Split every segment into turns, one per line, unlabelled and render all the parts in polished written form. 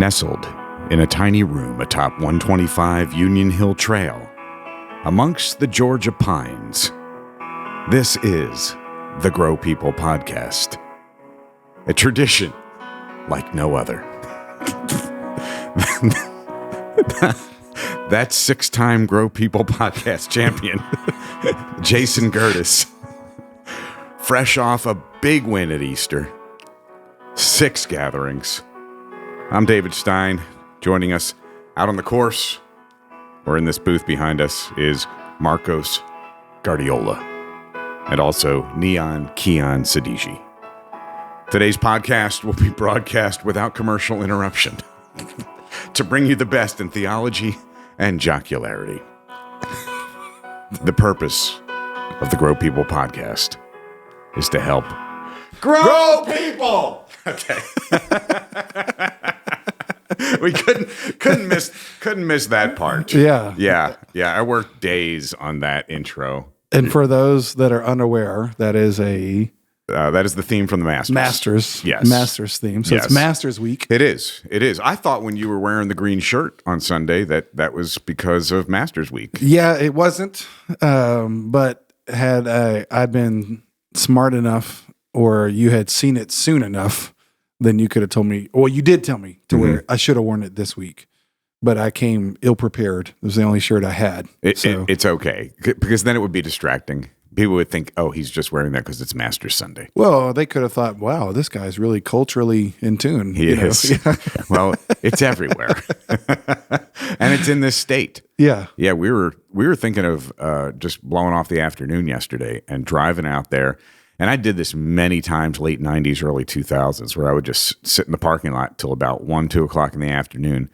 Nestled in a tiny room atop 125 Union Hill Trail, amongst the Georgia pines, this is the Grow People Podcast, a tradition like no other. That six-time Grow People Podcast champion, Jason Gertis, fresh off a big win at Easter, 6 gatherings. I'm David Stein. Joining us out on the course, or in this booth behind us, is Marcos Guardiola, and also Neon Keon Sadiji. Today's podcast will be broadcast without commercial interruption to bring you the best in theology and jocularity. The purpose of the Grow People Podcast is to help grow people. Okay. We couldn't miss that part.
Yeah.
I worked days on that intro.
And for those that are unaware, that is the
theme from the Masters. Yes.
Masters theme. So
yes.
It's Masters week.
It is. I thought when you were wearing the green shirt on Sunday that was because of Masters week.
Yeah, it wasn't. But had I'd been smart enough, or you had seen it soon enough, then you could have told me, or you did tell me to wear it. I should have worn it this week, but I came ill-prepared. It was the only shirt I had.
It's okay, because then it would be distracting. People would think, oh, he's just wearing that because it's Masters Sunday.
Well, they could have thought, wow, this guy's really culturally in tune.
He is. Well, it's everywhere. And it's in this state.
Yeah.
Yeah, we were thinking of just blowing off the afternoon yesterday and driving out there. And I did this many times, late 90s, early 2000s, where I would just sit in the parking lot till about 1, 2 o'clock in the afternoon.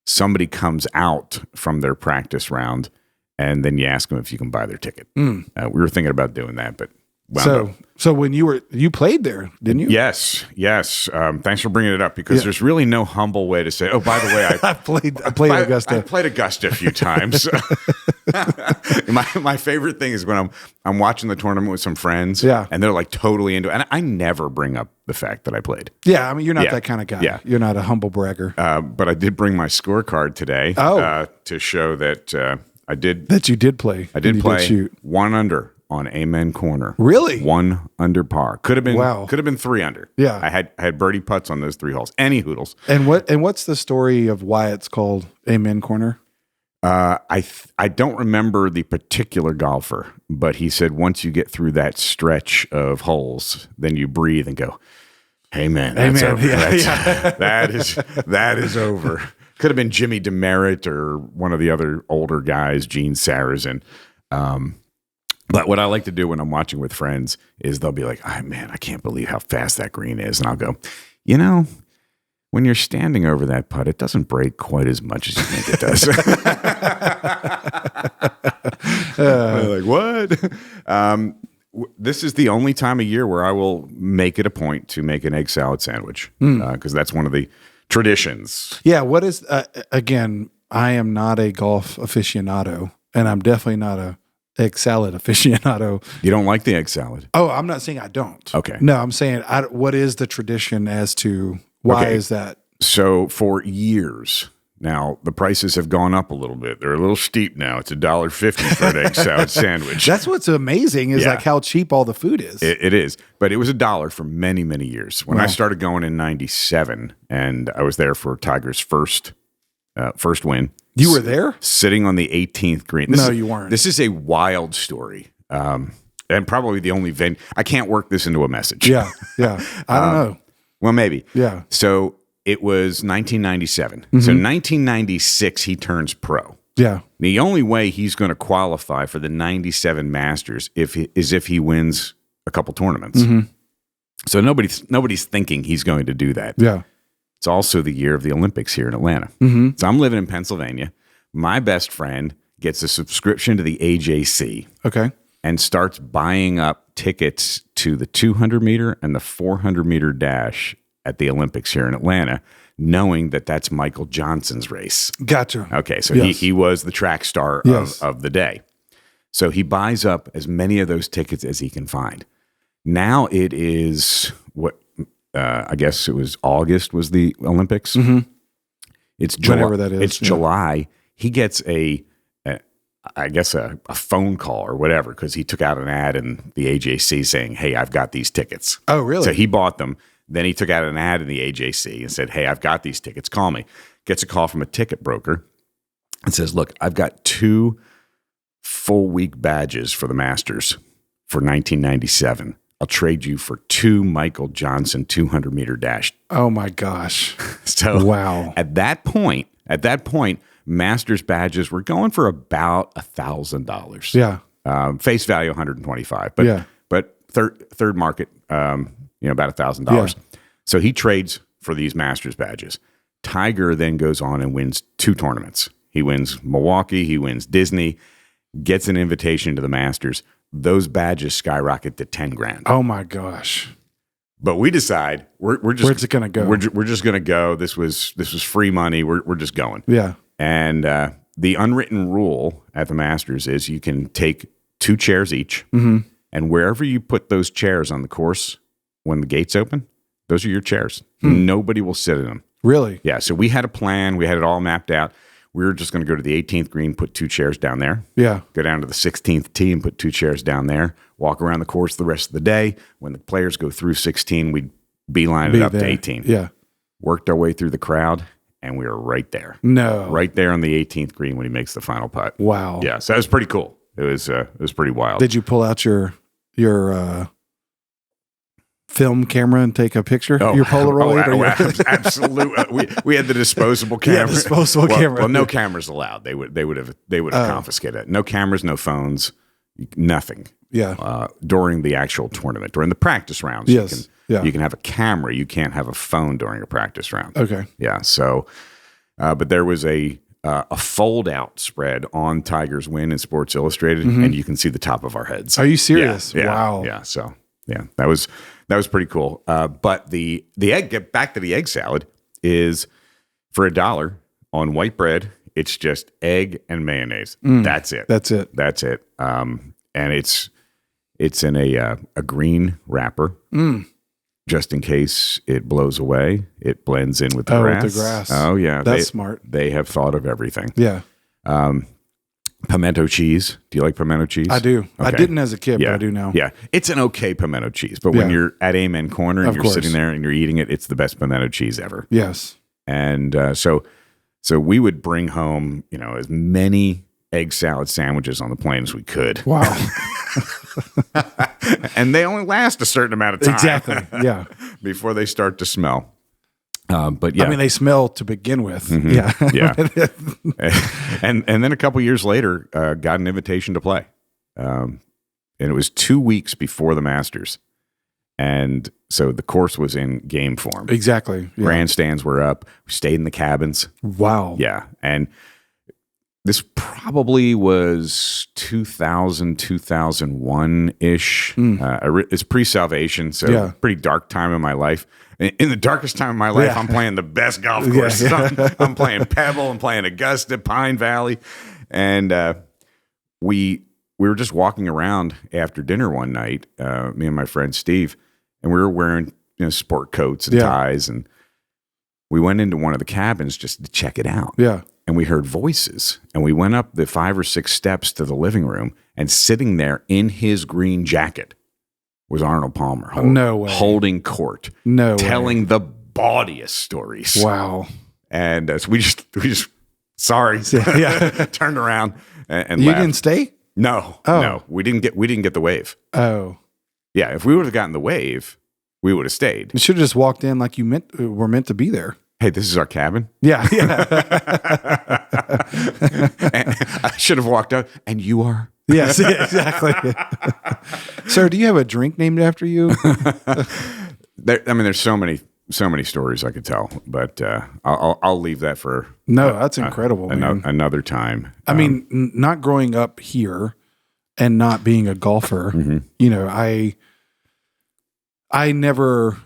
Somebody comes out from their practice round, and then you ask them if you can buy their ticket. We were thinking about doing that, but
so when you played there, didn't you?
Yes. Thanks for bringing it up, because there's really no humble way to say, oh, by the way,
I played Augusta.
I played Augusta a few times. My favorite thing is when I'm watching the tournament with some friends, and they're like totally into it. And I never bring up the fact that I played.
Yeah, I mean, you're not that kind of guy.
Yeah.
You're not a humble bragger.
But I did bring my scorecard today to show that I did.
That you did play.
I did play. Shoot. 1 under on Amen Corner.
Really?
1 under par. Could have been 3 under.
Yeah.
I had birdie putts on those 3 holes. Any hoodles.
And what's the story of why it's called Amen Corner?
I don't remember the particular golfer, but he said once you get through that stretch of holes, then you breathe and go, "Amen." That's over.
Yeah.
That is over. Could have been Jimmy Demerit or one of the other older guys, Gene Sarazen. But what I like to do when I'm watching with friends is they'll be like, "Oh, man, I can't believe how fast that green is," and I'll go, when you're standing over that putt, it doesn't break quite as much as you think it does. Like, what? This is the only time of year where I will make it a point to make an egg salad sandwich, because that's one of the traditions.
Yeah. What is, again, I am not a golf aficionado, and I'm definitely not a egg salad aficionado.
You don't like the egg salad?
Oh, I'm not saying I don't.
Okay.
No, I'm saying, what is the tradition as to why is that?
So for years now, the prices have gone up a little bit. They're a little steep now. It's $1.50 for an egg salad sandwich.
That's what's amazing is like how cheap all the food is.
It is. But it was $1 for many, many years. When I started going in 97, and I was there for Tiger's first win.
You were there?
Sitting on the 18th green.
You weren't.
This is a wild story. And probably the only venue. I can't work this into a message.
Yeah. I don't know.
Well, maybe.
Yeah.
So it was 1997. So 1996, he turns pro.
Yeah.
The only way he's going to qualify for the 97 Masters is if he wins a couple tournaments. So nobody's thinking he's going to do that.
Yeah.
It's also the year of the Olympics here in Atlanta. So I'm living in Pennsylvania. My best friend gets a subscription to the AJC.
Okay.
And starts buying up tickets to the 200-meter and the 400-meter dash at the Olympics here in Atlanta, knowing that that's Michael Johnson's race.
Gotcha.
Okay, so he was the track star of the day. So he buys up as many of those tickets as he can find. Now it is what I guess it was August was the Olympics. It's July,
whatever that is.
It's July. He gets I guess a phone call or whatever, because he took out an ad in the AJC saying, "Hey, I've got these tickets."
Oh, really?
So he bought them. Then he took out an ad in the AJC and said, "Hey, I've got these tickets. Call me." Gets a call from a ticket broker and says, "Look, I've got 2 full week badges for the Masters for 1997. I'll trade you for 2 Michael Johnson 200-meter dash."
Oh my gosh!
So
wow.
At that point, Masters badges were going for about $1,000.
Yeah.
Face value $125, but
Yeah.
but third market, about $1,000. So he trades for these Masters badges. Tiger then goes on and wins 2 tournaments. He wins Milwaukee, he wins Disney, gets an invitation to the Masters. Those badges skyrocket to 10 grand.
Oh my gosh!
But we decide we're just,
where's it going to go?
We're just going to go. This was free money. We're just going.
Yeah.
And the unwritten rule at the Masters is you can take 2 chairs each, and wherever you put those chairs on the course when the gates open, those are your chairs. Nobody will sit in them.
Really?
Yeah. So we had a plan. We had it all mapped out. We were just going to go to the 18th green, put 2 chairs down there.
Yeah.
Go down to the 16th tee and put 2 chairs down there. Walk around the course the rest of the day. When the players go through 16, we'd beeline it up to 18.
Yeah.
Worked our way through the crowd, and we were right there.
No.
Right there on the 18th green when he makes the final putt.
Wow.
Yeah, so that was pretty cool. It was pretty wild.
Did you pull out your film camera and take a picture? Your Polaroid?
Absolutely. We had the disposable camera.
Yeah, disposable camera.
Well, no cameras allowed. They would have confiscated it. No cameras, no phones, nothing.
Yeah.
During the actual tournament, during the practice rounds,
Yes.
you can have a camera. You can't have a phone during a practice round.
Okay.
Yeah. So, but there was a fold out spread on Tiger's win in Sports Illustrated, and you can see the top of our heads.
Are you serious?
Yeah,
wow.
Yeah. So that was pretty cool. But the egg, get back to the egg salad, is for $1 on white bread. It's just egg and mayonnaise. That's it.
That's it.
That's it. And it's in a green wrapper. Just in case it blows away, it blends in with the grass.
With the grass.
Oh, yeah.
That's smart.
They have thought of everything.
Yeah.
Pimento cheese. Do you like pimento cheese?
I do.
Okay.
I didn't as a kid, but I do now.
Yeah. It's an okay pimento cheese. But when you're at Amen Corner and you're sitting there and you're eating it, it's the best pimento cheese ever.
Yes.
And so we would bring home, as many egg salad sandwiches on the plane as we could.
Wow.
And they only last a certain amount of time.
Exactly. Yeah.
Before they start to smell. But yeah.
I mean, they smell to begin with.
Mm-hmm.
Yeah.
Yeah. and then a couple years later, got an invitation to play. And it was 2 weeks before the Masters. And so the course was in game form.
Exactly. Yeah.
Grandstands were up. We stayed in the cabins.
Wow.
Yeah. And this probably was 2000, 2001-ish. It's pre-salvation, so pretty dark time in my life. In the darkest time of my life, I'm playing the best golf course. I'm playing Pebble, I'm playing Augusta, Pine Valley. And we were just walking around after dinner one night, me and my friend Steve, and we were wearing sport coats and ties. And we went into one of the cabins just to check it out.
Yeah.
And we heard voices, and we went up the 5 or 6 steps to the living room, and sitting there in his green jacket was Arnold Palmer.
No way.
Holding court.
No way.
Telling the bawdiest stories.
Wow.
And so we just sorry. Turned around and
you
left.
didn't stay?
No.
Oh.
No. We didn't get the wave.
Oh.
Yeah, if we would have gotten the wave, we would have stayed.
You should have just walked in like you were meant to be there.
Hey, this is our cabin.
Yeah.
I should have walked out, and you are?
Yes, exactly. Sir, do you have a drink named after you?
There's so many stories I could tell, but I'll leave that for
that's incredible.
Another time.
I mean, not growing up here and not being a golfer, I never.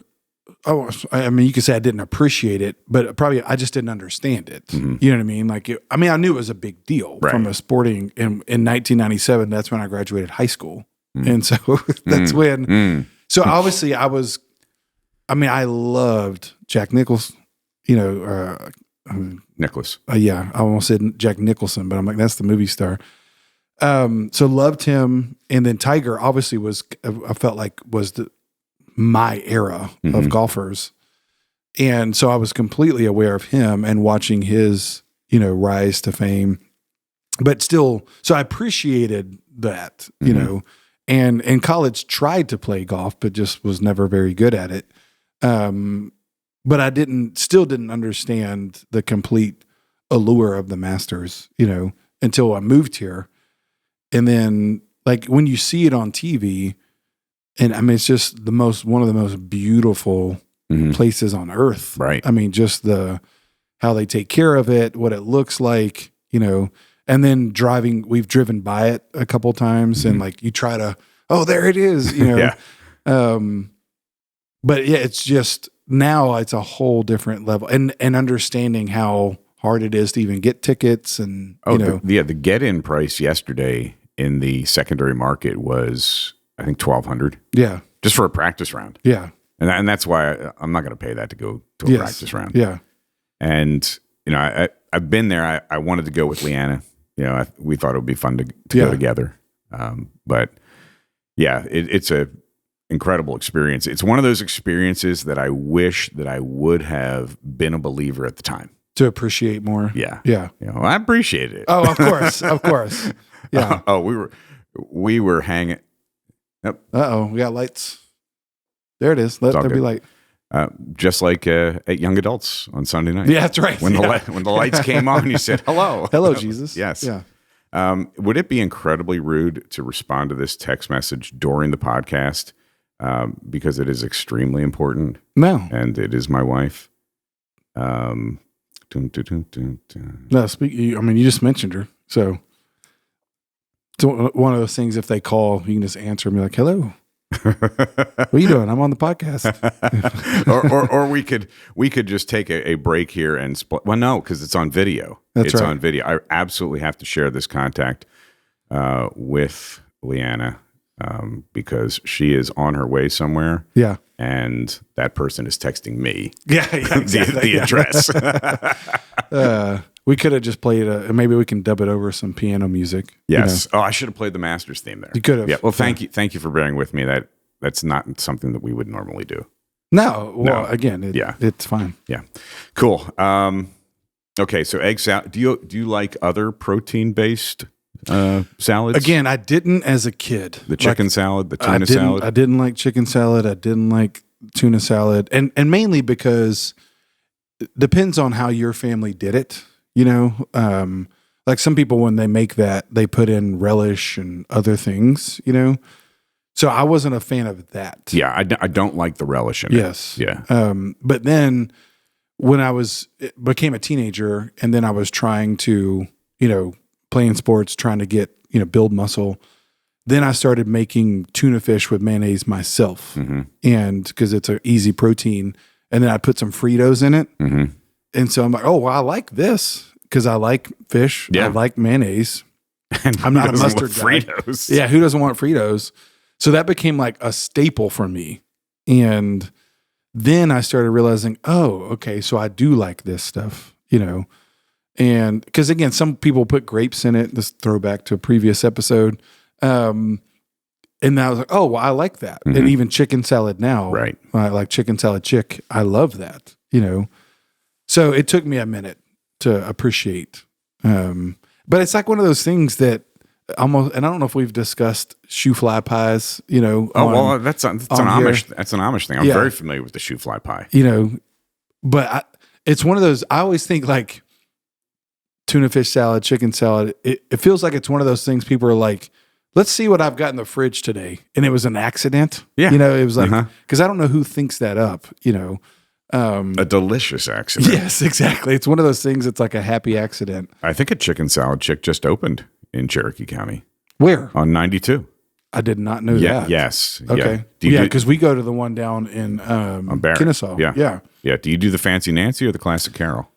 Oh, I mean, you could say I didn't appreciate it, but probably I just didn't understand it.
Mm-hmm.
You know what I mean? Like, I knew it was a big deal from a sporting. In 1997, that's when I graduated high school, and so that's when. So obviously, I loved Jack Nicklaus.
Nicholas.
Yeah, I almost said Jack Nicholson, but I'm like, that's the movie star. So loved him. And then Tiger obviously I felt like was my era of golfers. And so I was completely aware of him and watching his, rise to fame, but still, so I appreciated that, and in college tried to play golf, but just was never very good at it. But I still didn't understand the complete allure of the Masters, until I moved here. And then like when you see it on TV, and I mean, it's just one of the most beautiful places on earth.
Right.
I mean, just how they take care of it, what it looks like, and then we've driven by it a couple times and like you try to, oh, there it is,
Yeah.
But yeah, it's just now it's a whole different level and understanding how hard it is to even get tickets and,
the get-in price yesterday in the secondary market was, I think, $1,200.
Yeah.
Just for a practice round.
Yeah.
And that's why I'm not going to pay that to go to a practice round.
Yeah.
And, I've been there. I wanted to go with Leanna. We thought it would be fun to go together. But yeah, it's a incredible experience. It's one of those experiences that I wish that I would have been a believer at the time.
To appreciate more.
Yeah.
Yeah.
I appreciated it.
Oh, of course. Of course. Yeah.
We were hanging. Yep.
Uh-oh. We got lights. There it is. Let there be light.
Just like at Young Adults on Sunday night.
Yeah, that's right.
When the lights came on, you said, hello.
Hello, Jesus.
Yes.
Yeah.
Would it be incredibly rude to respond to this text message during the podcast? Because it is extremely important.
No.
And it is my wife.
No, you just mentioned her. So it's one of those things, if they call, you can just answer and be like, hello. What are you doing? I'm on the podcast.
or we could just take a break here and split. Well, no, because it's on video. It's on video. I absolutely have to share this contact with Leanna because she is on her way somewhere.
Yeah.
And that person is texting me.
Yeah, exactly.
the address.
We could have just played maybe we can dub it over some piano music.
Yes. Oh, I should have played the Masters theme there.
You could have.
Yeah. Well, thank you. Thank you for bearing with me. That's not something that we would normally do.
No. Well, again, it's fine.
Yeah. Cool. Okay. So egg salad. Do you like other protein-based salads?
Again, I didn't as a kid.
The chicken salad, the tuna salad.
I didn't like chicken salad. I didn't like tuna salad, and mainly because it depends on how your family did it. Like some people when they make that, they put in relish and other things. So I wasn't a fan of that.
Yeah, I don't like the relish in it.
Yes.
Yeah.
But then when became a teenager, and then I was trying to playing sports, trying to get build muscle. Then I started making tuna fish with mayonnaise myself, and because it's an easy protein. And then I put some Fritos in it. And so I'm like, oh, well, I like this because I like fish.
Yeah.
I like mayonnaise.
And
I'm not a mustard guy.
Fritos.
Yeah, who doesn't want Fritos? So that became like a staple for me. And then I started realizing, oh, okay, so I do like this stuff, And because again, some people put grapes in it. This throwback to a previous episode. And I was like, oh, well, I like that. And even chicken salad now.
Right.
I like chicken salad chick. I love that, So it took me a minute to appreciate. But it's like one of those things that almost, and I don't know if we've discussed shoe fly pies,
that's an Amish thing. I'm very familiar with the shoe fly pie.
But it's one of those, I always think like tuna fish salad, chicken salad. It feels like it's one of those things people are like, let's see what I've got in the fridge today. And it was an accident.
Yeah.
It was like, because I don't know who thinks that up,
a delicious accident.
Yes, exactly. It's one of those things. It's like a happy accident.
I think a chicken salad chick just opened in Cherokee County.
Where?
On 92.
I did not know that.
Yes.
Okay.
Yeah.
Because we go to the one down in Kennesaw.
Yeah.
Yeah.
Yeah. Do you do the Fancy Nancy or the Classic Carol?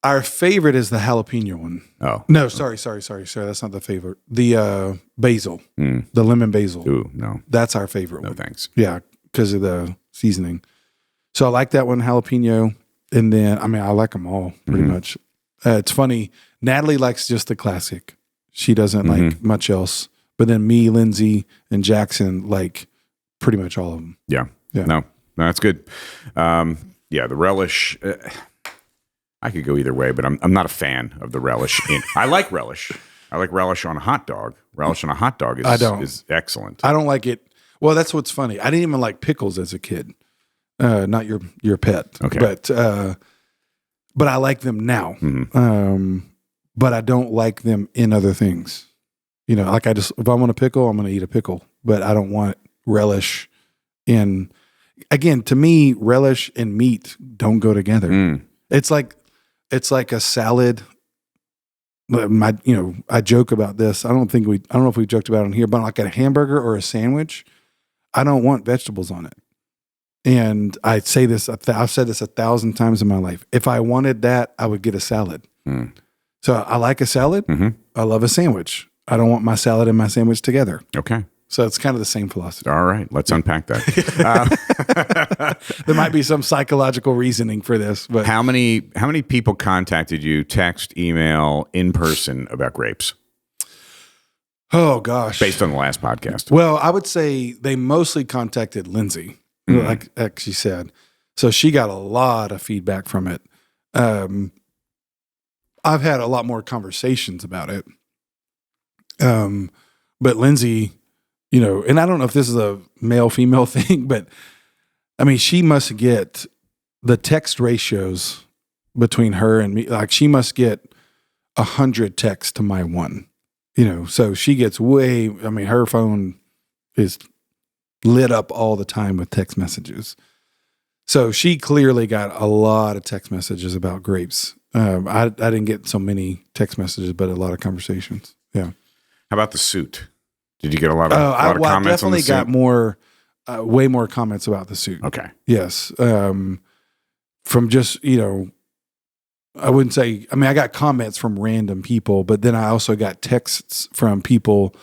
Our favorite is the jalapeno one.
Oh.
No, sorry. That's not the favorite. The basil. The lemon basil.
Ooh, no.
That's our favorite one.
No, thanks.
Yeah, because of the seasoning. So I like that one, jalapeno. And then, I mean, I like them all pretty much. It's funny. Natalie likes just the classic. She doesn't like much else. But then me, Lindsay, and Jackson like pretty much all of them.
Yeah. No, that's good. The relish. I could go either way, but I'm not a fan of the relish. I like relish. I like relish on a hot dog. Relish on a hot dog is excellent.
I don't like it. Well, that's what's funny. I didn't even like pickles as a kid. Not your pet.
Okay.
But I like them now. But I don't like them in other things. You know, like if I want a pickle, I'm going to eat a pickle. But I don't want relish in. Again, to me, relish and meat don't go together. It's like a salad. I joke about this. I don't know if we joked about it on here, but like a hamburger or a sandwich, I don't want vegetables on it. And I say this, I've said this 1,000 times in my life. If I wanted that, I would get a salad. So I like a salad. I love a sandwich. I don't want my salad and my sandwich together.
Okay.
So it's kind of the same philosophy.
All right. Let's unpack that.
There might be some psychological reasoning for this, but
how many people contacted you, text, email, in person about grapes?
Oh gosh.
Based on the last podcast.
Well, I would say they mostly contacted Lindsay, like she said. So she got a lot of feedback from it. I've had a lot more conversations about it. But Lindsay, and I don't know if this is a male-female thing, but I mean, she must get the text ratios between her and me. Like she must get 100 texts to my one, so she gets her phone is lit up all the time with text messages. So she clearly got a lot of text messages about grapes. I didn't get so many text messages, but a lot of conversations. Yeah.
How about the suit? Did you get a lot of comments
I
on the
definitely
suit?
got way more comments about the suit.
Okay.
Yes. From just, I wouldn't say, I mean, I got comments from random people, but then I also got texts from people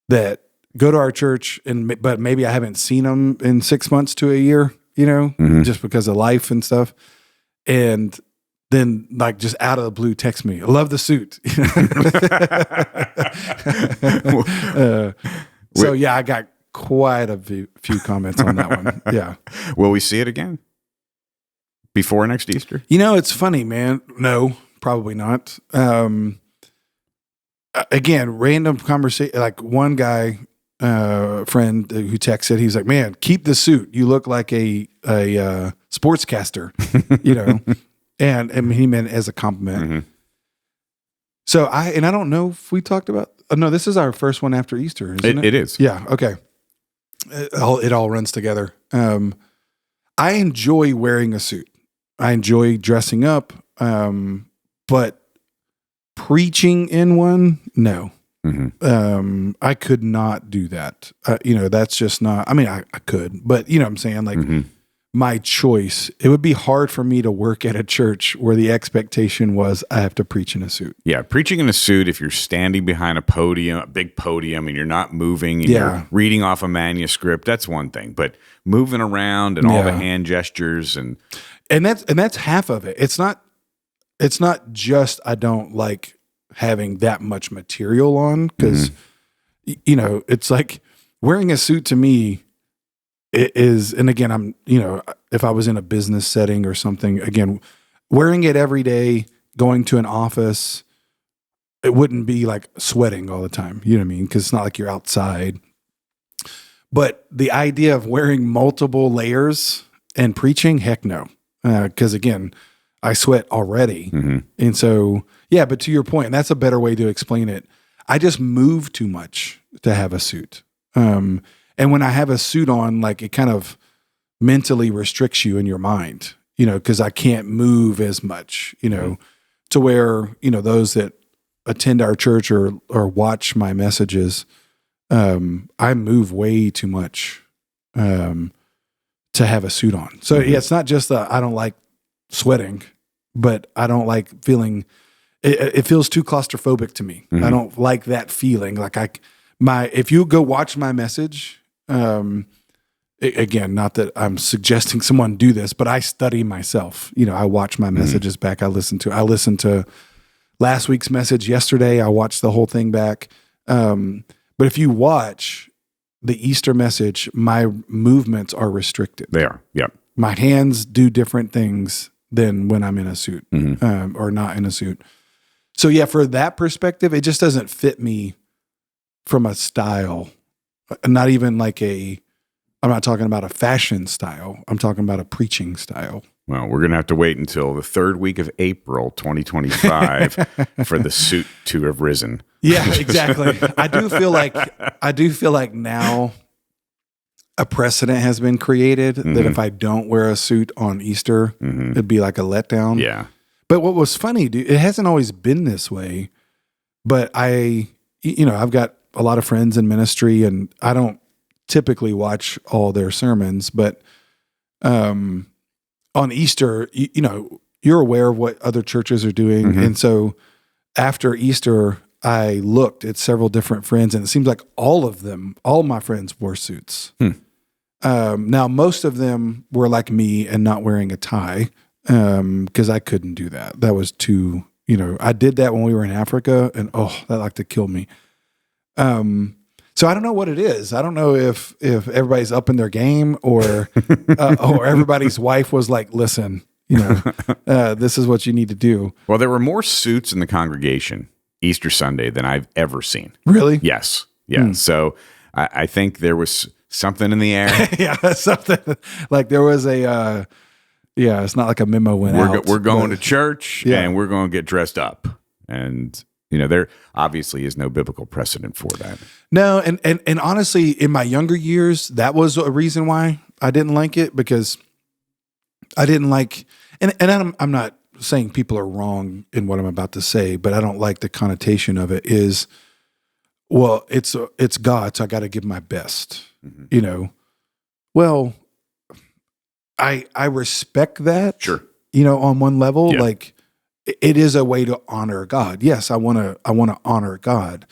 that go to our church but maybe I haven't seen them in 6 months to a year, just because of life and stuff. And then like just out of the blue text me, I love the suit. So yeah, I got quite a few comments on that one. Yeah.
Will we see it again before next Easter?
It's funny, man. No, probably not. Again, random conversation. Like one guy, friend who texted, he's like, "Man, keep the suit. You look like a sportscaster," And I mean, he meant as a compliment. So I don't know if we talked about. Oh, no, this is our first one after Easter, isn't it?
It is.
Yeah. Okay. It all runs together. I enjoy wearing a suit. I enjoy dressing up, but preaching in one, no. I could not do that. That's just not. I mean, I could, but you know what I'm saying, like. My choice, it would be hard for me to work at a church where the expectation was I have to preach in a suit.
Yeah, preaching in a suit, if you're standing behind a podium, a big podium, and you're not moving, and you're reading off a manuscript, that's one thing. But moving around and all the hand gestures and
that's half of it. It's not just I don't like having that much material on because it's like wearing a suit to me. It is, and again, I'm, if I was in a business setting or something, again, wearing it every day, going to an office, it wouldn't be like sweating all the time. You know what I mean? Because it's not like you're outside. But the idea of wearing multiple layers and preaching, heck no. Because again, I sweat already. And so, yeah, but to your point, and that's a better way to explain it. I just move too much to have a suit. And when I have a suit on, like it kind of mentally restricts you in your mind, because I can't move as much, to where, those that attend our church or watch my messages, I move way too much to have a suit on. So yeah, it's not just that I don't like sweating, but I don't like feeling, it feels too claustrophobic to me. I don't like that feeling. Like if you go watch my message, again, not that I'm suggesting someone do this, but I study myself. I watch my messages back. I listened to last week's message yesterday. I watched the whole thing back. But if you watch the Easter message, my movements are restricted.
They are. Yep.
My hands do different things than when I'm in a suit or not in a suit. So yeah, for that perspective, it just doesn't fit me from a style. Not even like I'm not talking about a fashion style. I'm talking about a preaching style.
Well, we're going to have to wait until the third week of April 2025 for the suit to have risen.
Yeah, exactly. I do feel like now a precedent has been created that if I don't wear a suit on Easter, it'd be like a letdown.
Yeah.
But what was funny, dude, it hasn't always been this way, but I've got a lot of friends in ministry and I don't typically watch all their sermons, but on Easter, you're aware of what other churches are doing. And so after Easter, I looked at several different friends and it seems like all of my friends wore suits. Now, most of them were like me and not wearing a tie because I couldn't do that. That was too, I did that when we were in Africa and that like to kill me. So I don't know what it is. I don't know if everybody's up in their game or everybody's wife was like, listen, this is what you need to do.
Well, there were more suits in the congregation Easter Sunday than I've ever seen.
Really?
Yes. Yeah. So I think there was something in the air.
Yeah. Something like there was it's not like a memo went out.
We're going to church and we're going to get dressed up. And there obviously is no biblical precedent for that.
No, and honestly, in my younger years, that was a reason why I didn't like it because I didn't like, and I'm not saying people are wrong in what I'm about to say, but I don't like the connotation of it is, well, it's God, so I got to give my best, Well, I respect that,
sure,
on one level, like. It is a way to honor God. Yes, I want to honor God,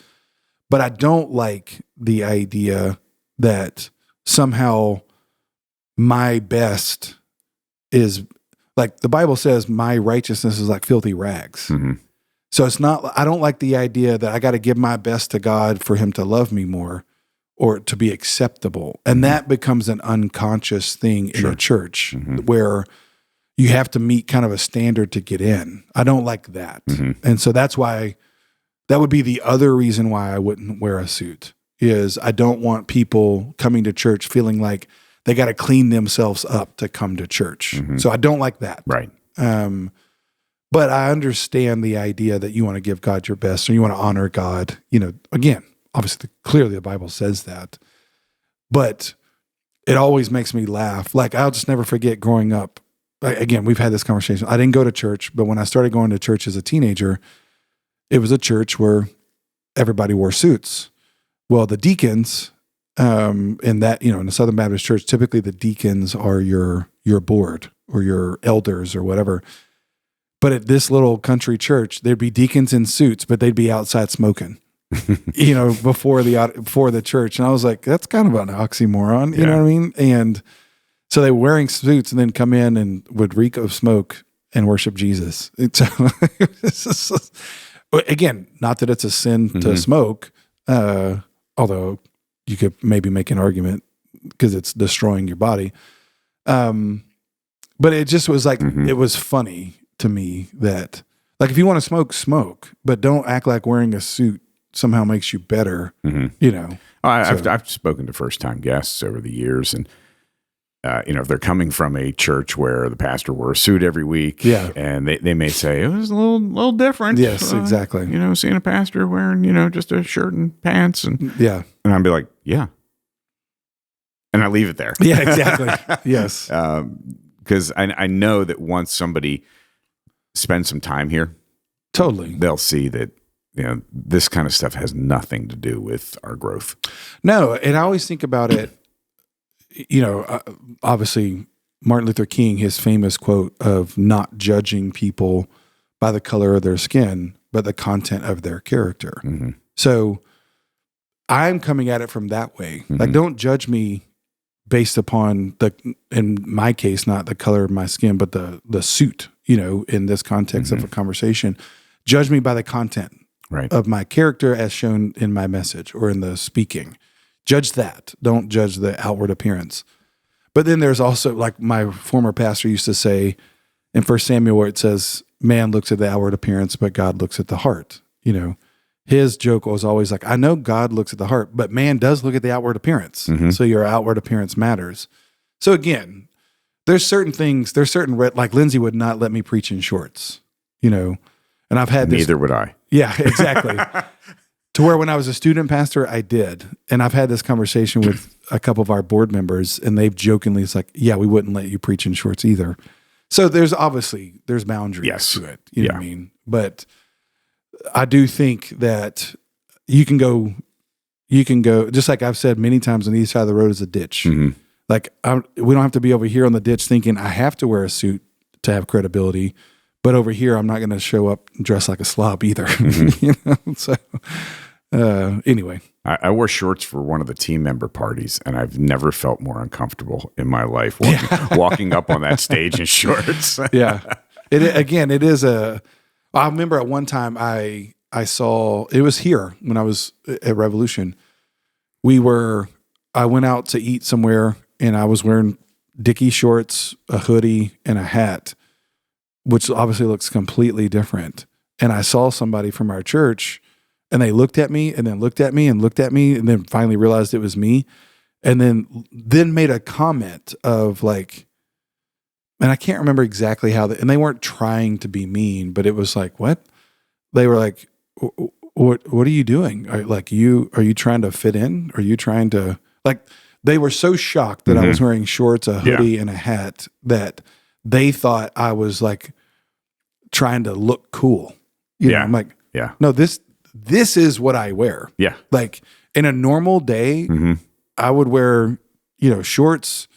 but I don't like the idea that somehow my best is like the Bible says my righteousness is like filthy rags. So it's not, I don't like the idea that I got to give my best to God for him to love me more or to be acceptable. And that becomes an unconscious thing in a church where you have to meet kind of a standard to get in. I don't like that. And so that's why, that would be the other reason why I wouldn't wear a suit is I don't want people coming to church feeling like they got to clean themselves up to come to church. So I don't like that.
Right.
But I understand the idea that you want to give God your best or you want to honor God. Again, obviously, clearly the Bible says that. But it always makes me laugh. Like I'll just never forget growing up. Again, we've had this conversation. I didn't go to church, but when I started going to church as a teenager, it was a church where everybody wore suits. Well, the deacons, in the Southern Baptist Church, typically the deacons are your board or your elders or whatever. But at this little country church, there'd be deacons in suits, but they'd be outside smoking, before the church. And I was like, that's kind of an oxymoron. You know what I mean? And so they were wearing suits and then come in and would reek of smoke and worship Jesus. Again, not that it's a sin to smoke, although you could maybe make an argument because it's destroying your body. But it just was like, it was funny to me that, like, if you want to smoke, smoke, but don't act like wearing a suit somehow makes you better,
I've spoken to first-time guests over the years, and if they're coming from a church where the pastor wore a suit every week, and they may say it was a little different.
Yes, exactly.
Seeing a pastor wearing, just a shirt and pants, and I'd be like, yeah, and I leave it there.
Yeah, exactly. Yes,
because I know that once somebody spends some time here,
totally,
they'll see that this kind of stuff has nothing to do with our growth.
No, and I always think about it. Obviously, Martin Luther King, his famous quote of not judging people by the color of their skin, but the content of their character. So I'm coming at it from that way. Like, don't judge me based upon in my case, not the color of my skin, but the suit, in this context of a conversation. Judge me by the content of my character as shown in my message or in the speaking. Judge that. Don't judge the outward appearance. But then there's also, like my former pastor used to say in 1 Samuel, where it says, man looks at the outward appearance, but God looks at the heart. His joke was always like, I know God looks at the heart, but man does look at the outward appearance. So your outward appearance matters. So again, there's certain things, like Lindsay would not let me preach in shorts, and I've had this.
Neither would I.
Yeah, exactly. To where when I was a student pastor, I did. And I've had this conversation with a couple of our board members, and they've jokingly, it's like, yeah, we wouldn't let you preach in shorts either. So there's boundaries to it. You know what I mean? But I do think that you can go, just like I've said many times, on the east side of the road is a ditch. Like we don't have to be over here on the ditch thinking I have to wear a suit to have credibility. But over here, I'm not going to show up dressed like a slob either. So anyway.
I wore shorts for one of the team member parties, and I've never felt more uncomfortable in my life walking up on that stage in shorts.
Yeah. It is I remember at one time I saw, it was here when I was at Revolution. I went out to eat somewhere, and I was wearing Dickie shorts, a hoodie, and a hat, which obviously looks completely different. And I saw somebody from our church, and they looked at me and then looked at me and looked at me and then finally realized it was me. And then made a comment of like, and I can't remember exactly how and they weren't trying to be mean, but it was like, what? They were like, what are you doing? Are you trying to fit in? Are you trying to, like, they were so shocked that I was wearing shorts, a hoodie, and a hat that they thought I was like trying to look cool. You know, I'm like, no, this is what I wear. Yeah. Like in a normal day, I would wear, shorts,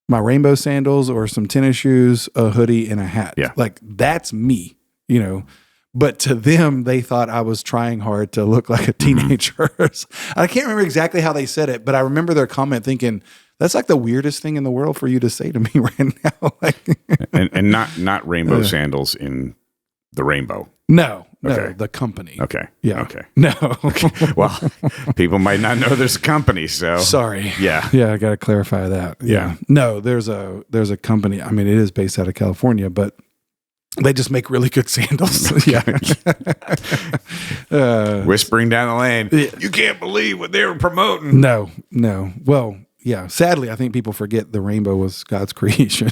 my rainbow sandals or some tennis shoes, a hoodie, and a hat. Yeah. Like that's me, But to them, they thought I was trying hard to look like a teenager. I can't remember exactly how they said it, but I remember their comment thinking, that's like the weirdest thing in the world for you to say to me right now.
and not rainbow sandals in the rainbow.
No, the company.
Okay.
Yeah.
Okay.
No.
Okay. Well, people might not know there's a company, so.
Sorry.
Yeah.
Yeah, I got to clarify that. Yeah. No, there's a company. I mean, it is based out of California, but they just make really good sandals. Yeah.
Whispering down the lane. You can't believe what they were promoting.
No. Well, yeah. Sadly, I think people forget the rainbow was God's creation.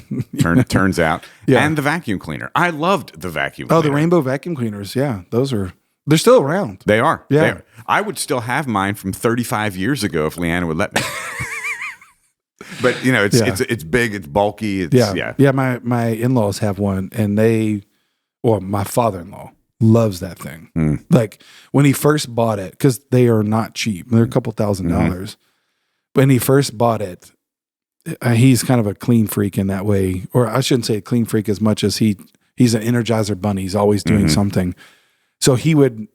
Turns out. Yeah. And the vacuum cleaner. I loved the vacuum cleaner.
Oh, the rainbow vacuum cleaners. Yeah. They're still around.
They are.
Yeah.
They are. I would still have mine from 35 years ago if Leanna would let me. But it's big, it's bulky.
Yeah. My in-laws have one, and my father-in-law loves that thing. Like when he first bought it, because they are not cheap, they're a couple $1,000s. When he first bought it, he's kind of a clean freak in that way, or I shouldn't say a clean freak as much as he's an Energizer bunny. He's always doing something. So he would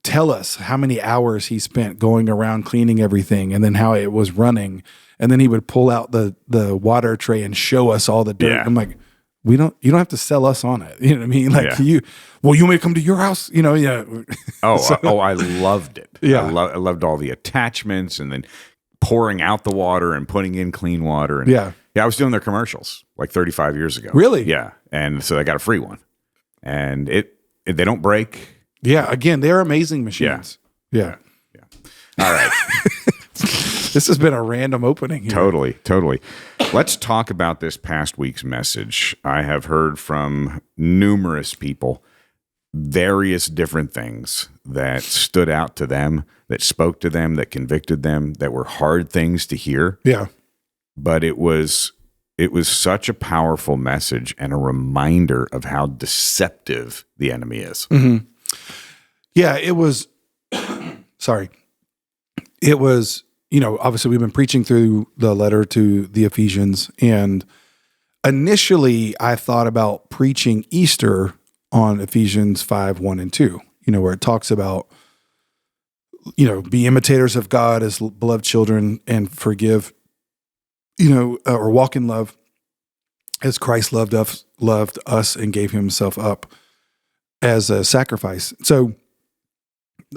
tell us how many hours he spent going around cleaning everything, and then how it was running. And then he would pull out the water tray and show us all the dirt. Yeah. I'm like, you don't have to sell us on it. You know what I mean? Like you want me to come to your house? Yeah.
I loved it.
Yeah.
I loved all the attachments and then pouring out the water and putting in clean water. And I was doing their commercials like 35 years ago.
Really?
Yeah. And so I got a free one, and they don't break.
Yeah. Again, they're amazing machines. Yeah.
All right.
This has been a random opening here.
Totally. Let's talk about this past week's message. I have heard from numerous people various different things that stood out to them, that spoke to them, that convicted them, that were hard things to hear.
Yeah.
But it was such a powerful message and a reminder of how deceptive the enemy is.
Mm-hmm. Yeah, it was, sorry. It was, obviously we've been preaching through the letter to the Ephesians, and initially I thought about preaching Easter on Ephesians 5:1-2, where it talks about, be imitators of God as beloved children and forgive or walk in love as Christ loved us and gave himself up as a sacrifice. So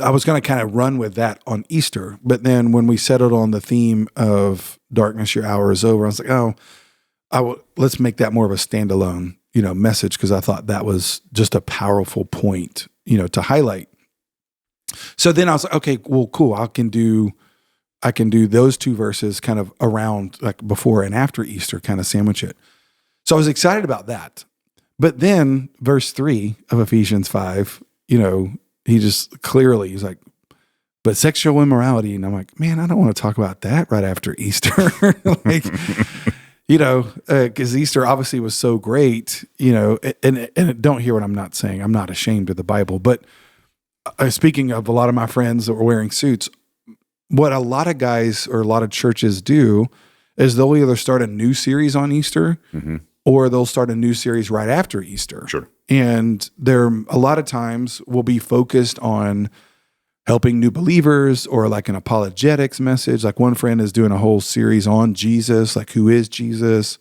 I was going to kind of run with that on Easter, but then when we settled on the theme of darkness, your hour is over, I was like, let's make that more of a standalone, message, because I thought that was just a powerful point, to highlight. So then I was like, okay, well, cool. I can do those two verses kind of around like before and after Easter, kind of sandwich it. So I was excited about that. But then verse 3 of Ephesians 5, he just clearly, he's like, but sexual immorality. And I'm like, man, I don't want to talk about that right after Easter. Like, because Easter obviously was so great, and don't hear what I'm not saying. I'm not ashamed of the Bible. But speaking of a lot of my friends that were wearing suits, what a lot of guys or a lot of churches do is they'll either start a new series on Easter or they'll start a new series right after Easter.
Sure.
And there a lot of times will be focused on helping new believers or like an apologetics message. Like one friend is doing a whole series on Jesus, like who is Jesus?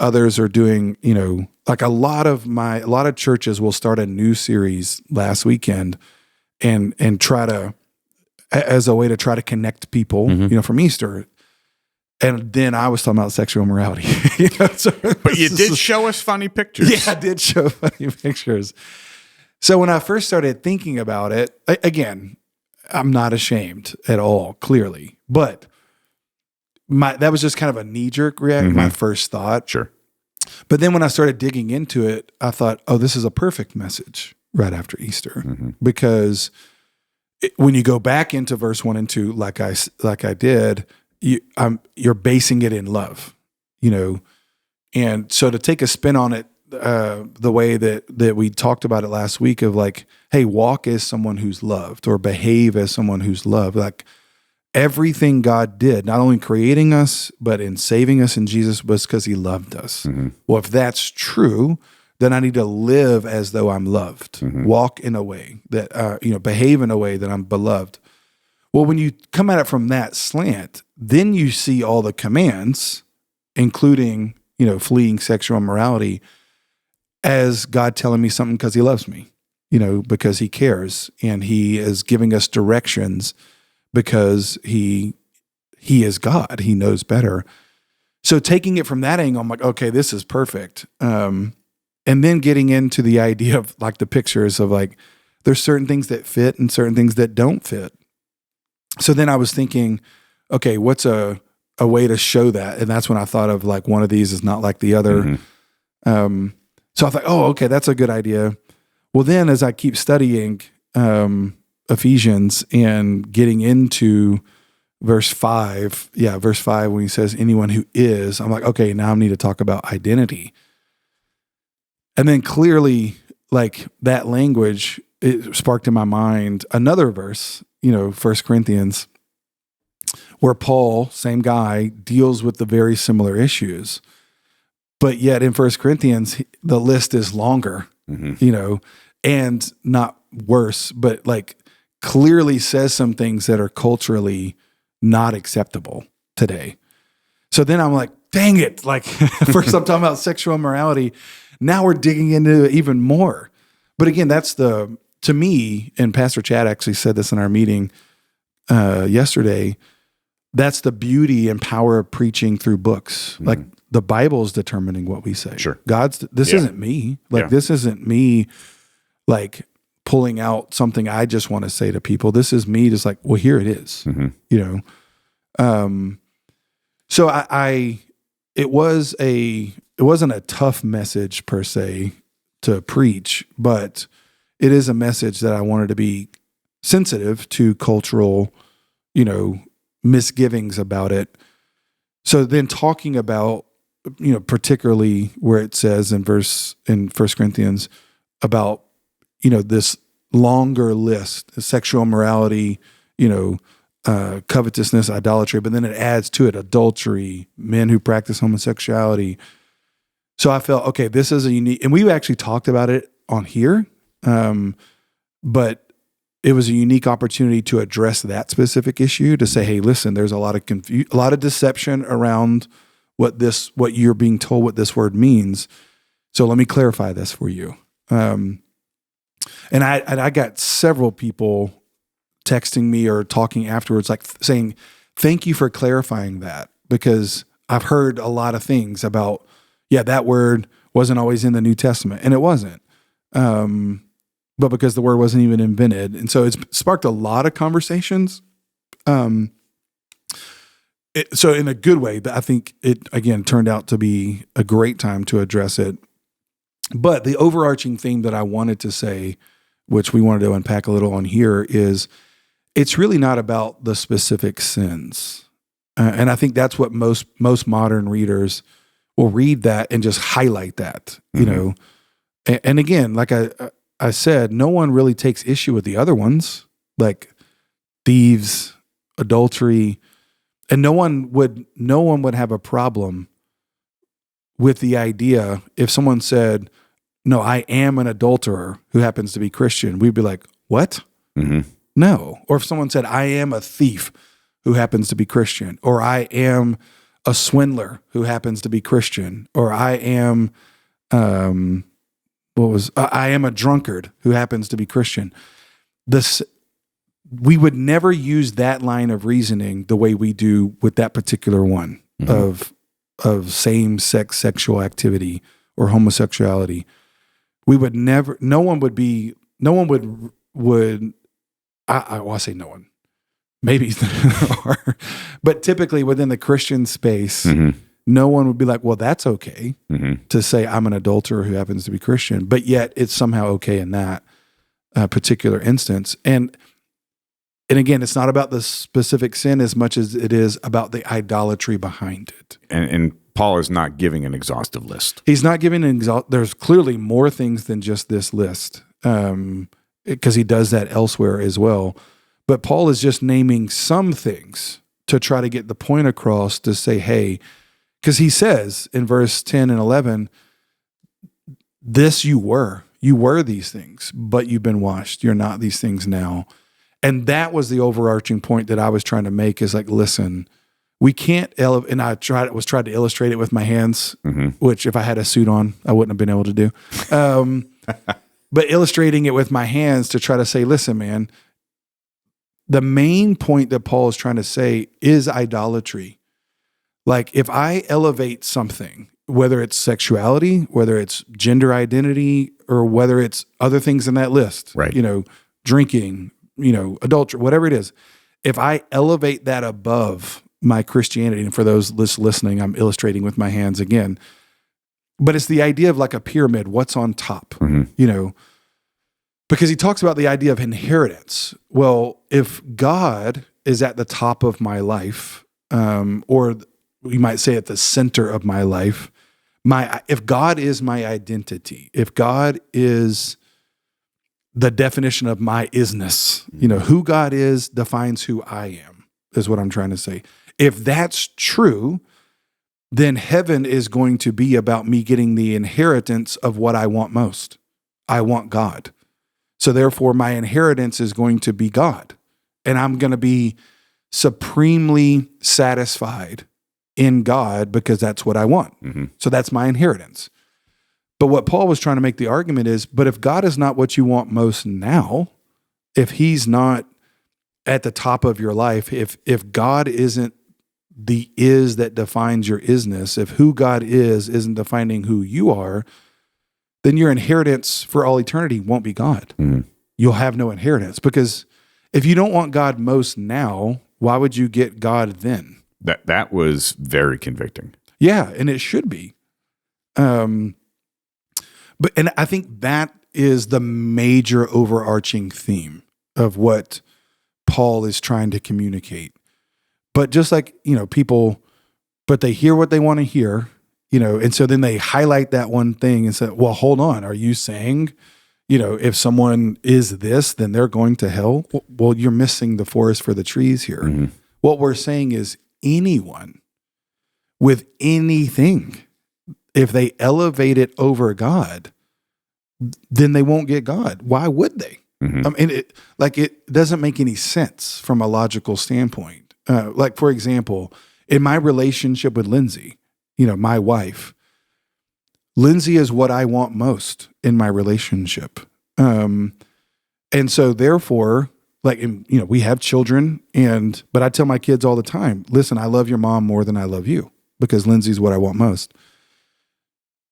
Others are doing, like a lot of churches will start a new series last weekend and try to, as a way to try to connect people, from Easter. And then I was talking about sexual immorality.
But you did show us funny pictures.
Yeah, I did show funny pictures. So when I first started thinking about it, again, I'm not ashamed at all, clearly. But that was just kind of a knee-jerk reaction, my first thought.
Sure.
But then when I started digging into it, I thought, oh, this is a perfect message right after Easter. Because when you go back into verse 1 and 2, like I did, you're basing it in love, and so to take a spin on it, the way that we talked about it last week of like, hey, walk as someone who's loved or behave as someone who's loved. Like everything God did, not only creating us, but in saving us in Jesus was because he loved us. Well, if that's true, then I need to live as though I'm loved, walk in a way that, behave in a way that I'm beloved. Well, when you come at it from that slant, then you see all the commands, including, fleeing sexual immorality, as God telling me something because he loves me, because he cares, and he is giving us directions because he is God. He knows better. So taking it from that angle, I'm like, okay, this is perfect. And then getting into the idea of like the pictures of like, there's certain things that fit and certain things that don't fit. So then I was thinking, okay, what's a way to show that? And that's when I thought of like one of these is not like the other. So I thought, oh, okay, that's a good idea. Well, then as I keep studying Ephesians and getting into verse 5, when he says anyone who is, I'm like, okay, now I need to talk about identity. And then clearly, like that language, it sparked in my mind another verse, 1 Corinthians, where Paul, same guy, deals with the very similar issues. But yet in 1 Corinthians, the list is longer, and not worse, but like clearly says some things that are culturally not acceptable today. So then I'm like, dang it. Like first I'm talking about sexual immorality. Now we're digging into it even more. But again, that's to me, and Pastor Chad actually said this in our meeting yesterday, that's the beauty and power of preaching through books. Like the Bible's determining what we say.
Sure.
This isn't me. Like this isn't me like pulling out something I just want to say to people. This is me just like, well, here it is. So it wasn't a tough message per se to preach, but it is a message that I wanted to be sensitive to cultural, misgivings about it. So then talking about, particularly where it says in 1 Corinthians about, this longer list, sexual immorality, covetousness, idolatry, but then it adds to it adultery, men who practice homosexuality. So I felt, okay, this is a unique, and we actually talked about it on here, but it was a unique opportunity to address that specific issue, to say, hey, listen, there's a lot of a lot of deception around what you're being told what this word means. So let me clarify this for you. And I got several people texting me or talking afterwards, like saying, thank you for clarifying that, because I've heard a lot of things about, that word wasn't always in the New Testament, and it wasn't. But because the word wasn't even invented. And so it's sparked a lot of conversations. So in a good way, I think it, again, turned out to be a great time to address it. But the overarching theme that I wanted to say, which we wanted to unpack a little on here, is it's really not about the specific sins. And I think that's what most modern readers will read that and just highlight that, you know. And again, like I said, no one really takes issue with the other ones, like thieves, adultery, and no one would have a problem with the idea if someone said, no, I am an adulterer who happens to be Christian. We'd be like, what? No. Or if someone said, I am a thief who happens to be Christian, or I am a swindler who happens to be Christian, or I am, I am a drunkard who happens to be Christian. We would never use that line of reasoning the way we do with that particular one of same-sex sexual activity or homosexuality. We would never. No one would. I say no one. Maybe there are, but typically within the Christian space, no one would be like, well, that's okay to say I'm an adulterer who happens to be Christian, but yet it's somehow okay in that particular instance. And again, it's not about the specific sin as much as it is about the idolatry behind it.
And Paul is not giving an exhaustive list.
He's not giving there's clearly more things than just this list, because he does that elsewhere as well. But Paul is just naming some things to try to get the point across to say, hey, because he says in verse 10 and 11, you were these things, but you've been washed. You're not these things now. And that was the overarching point that I was trying to make, is like, listen, we can't and I tried to illustrate it with my hands, which if I had a suit on, I wouldn't have been able to do. But illustrating it with my hands to try to say, listen, man, the main point that Paul is trying to say is idolatry. Like, if I elevate something, whether it's sexuality, whether it's gender identity, or whether it's other things in that list,
right?
Drinking, adultery, whatever it is, if I elevate that above my Christianity, and for those listening, I'm illustrating with my hands again, but it's the idea of like a pyramid, what's on top, because he talks about the idea of inheritance. Well, if God is at the top of my life, or we might say at the center of my life, if God is my identity, if God is the definition of my isness, who God is defines who I am, is what I'm trying to say. If that's true, then heaven is going to be about me getting the inheritance of what I want most. I want God. So therefore, my inheritance is going to be God. And I'm going to be supremely satisfied in God because that's what I want. So that's my inheritance. But what Paul was trying to make the argument is, but if God is not what you want most now, if he's not at the top of your life, if God isn't the is that defines your isness, if who God is isn't defining who you are, then your inheritance for all eternity won't be God. You'll have no inheritance, because if you don't want God most now, why would you get God then?
That was very convicting.
Yeah, and it should be. And I think that is the major overarching theme of what Paul is trying to communicate. But just like, people, but they hear what they want to hear, and so then they highlight that one thing and say, well, hold on. Are you saying, if someone is this, then they're going to hell? Well, you're missing the forest for the trees here. What we're saying is anyone with anything, if they elevate it over God, then they won't get God. Why would they? I mean, it doesn't make any sense from a logical standpoint. Like, for example, in my relationship with Lindsay, my wife. Lindsay is what I want most in my relationship. And so therefore, we have children, but I tell my kids all the time, listen, I love your mom more than I love you because Lindsay's what I want most.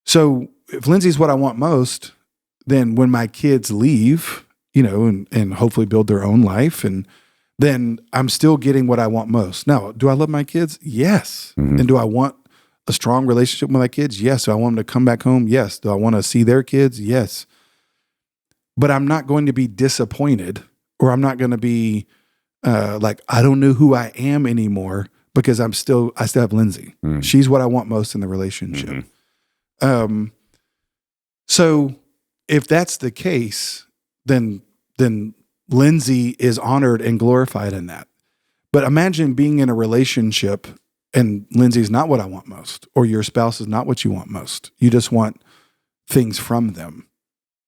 So if Lindsay's what I want most, then when my kids leave, and hopefully build their own life, and then I'm still getting what I want most. Now, do I love my kids? Yes.
Mm-hmm.
And do I want a strong relationship with my kids? Yes. Do I want them to come back home? Yes. Do I want to see their kids? Yes. But I'm not going to be disappointed, or I'm not going to be I don't know who I am anymore because I still have Lindsay. Mm-hmm. She's what I want most in the relationship. Mm-hmm. So if that's the case, then Lindsay is honored and glorified in that. But imagine being in a relationship and Lindsay's not what I want most, or your spouse is not what you want most. You just want things from them.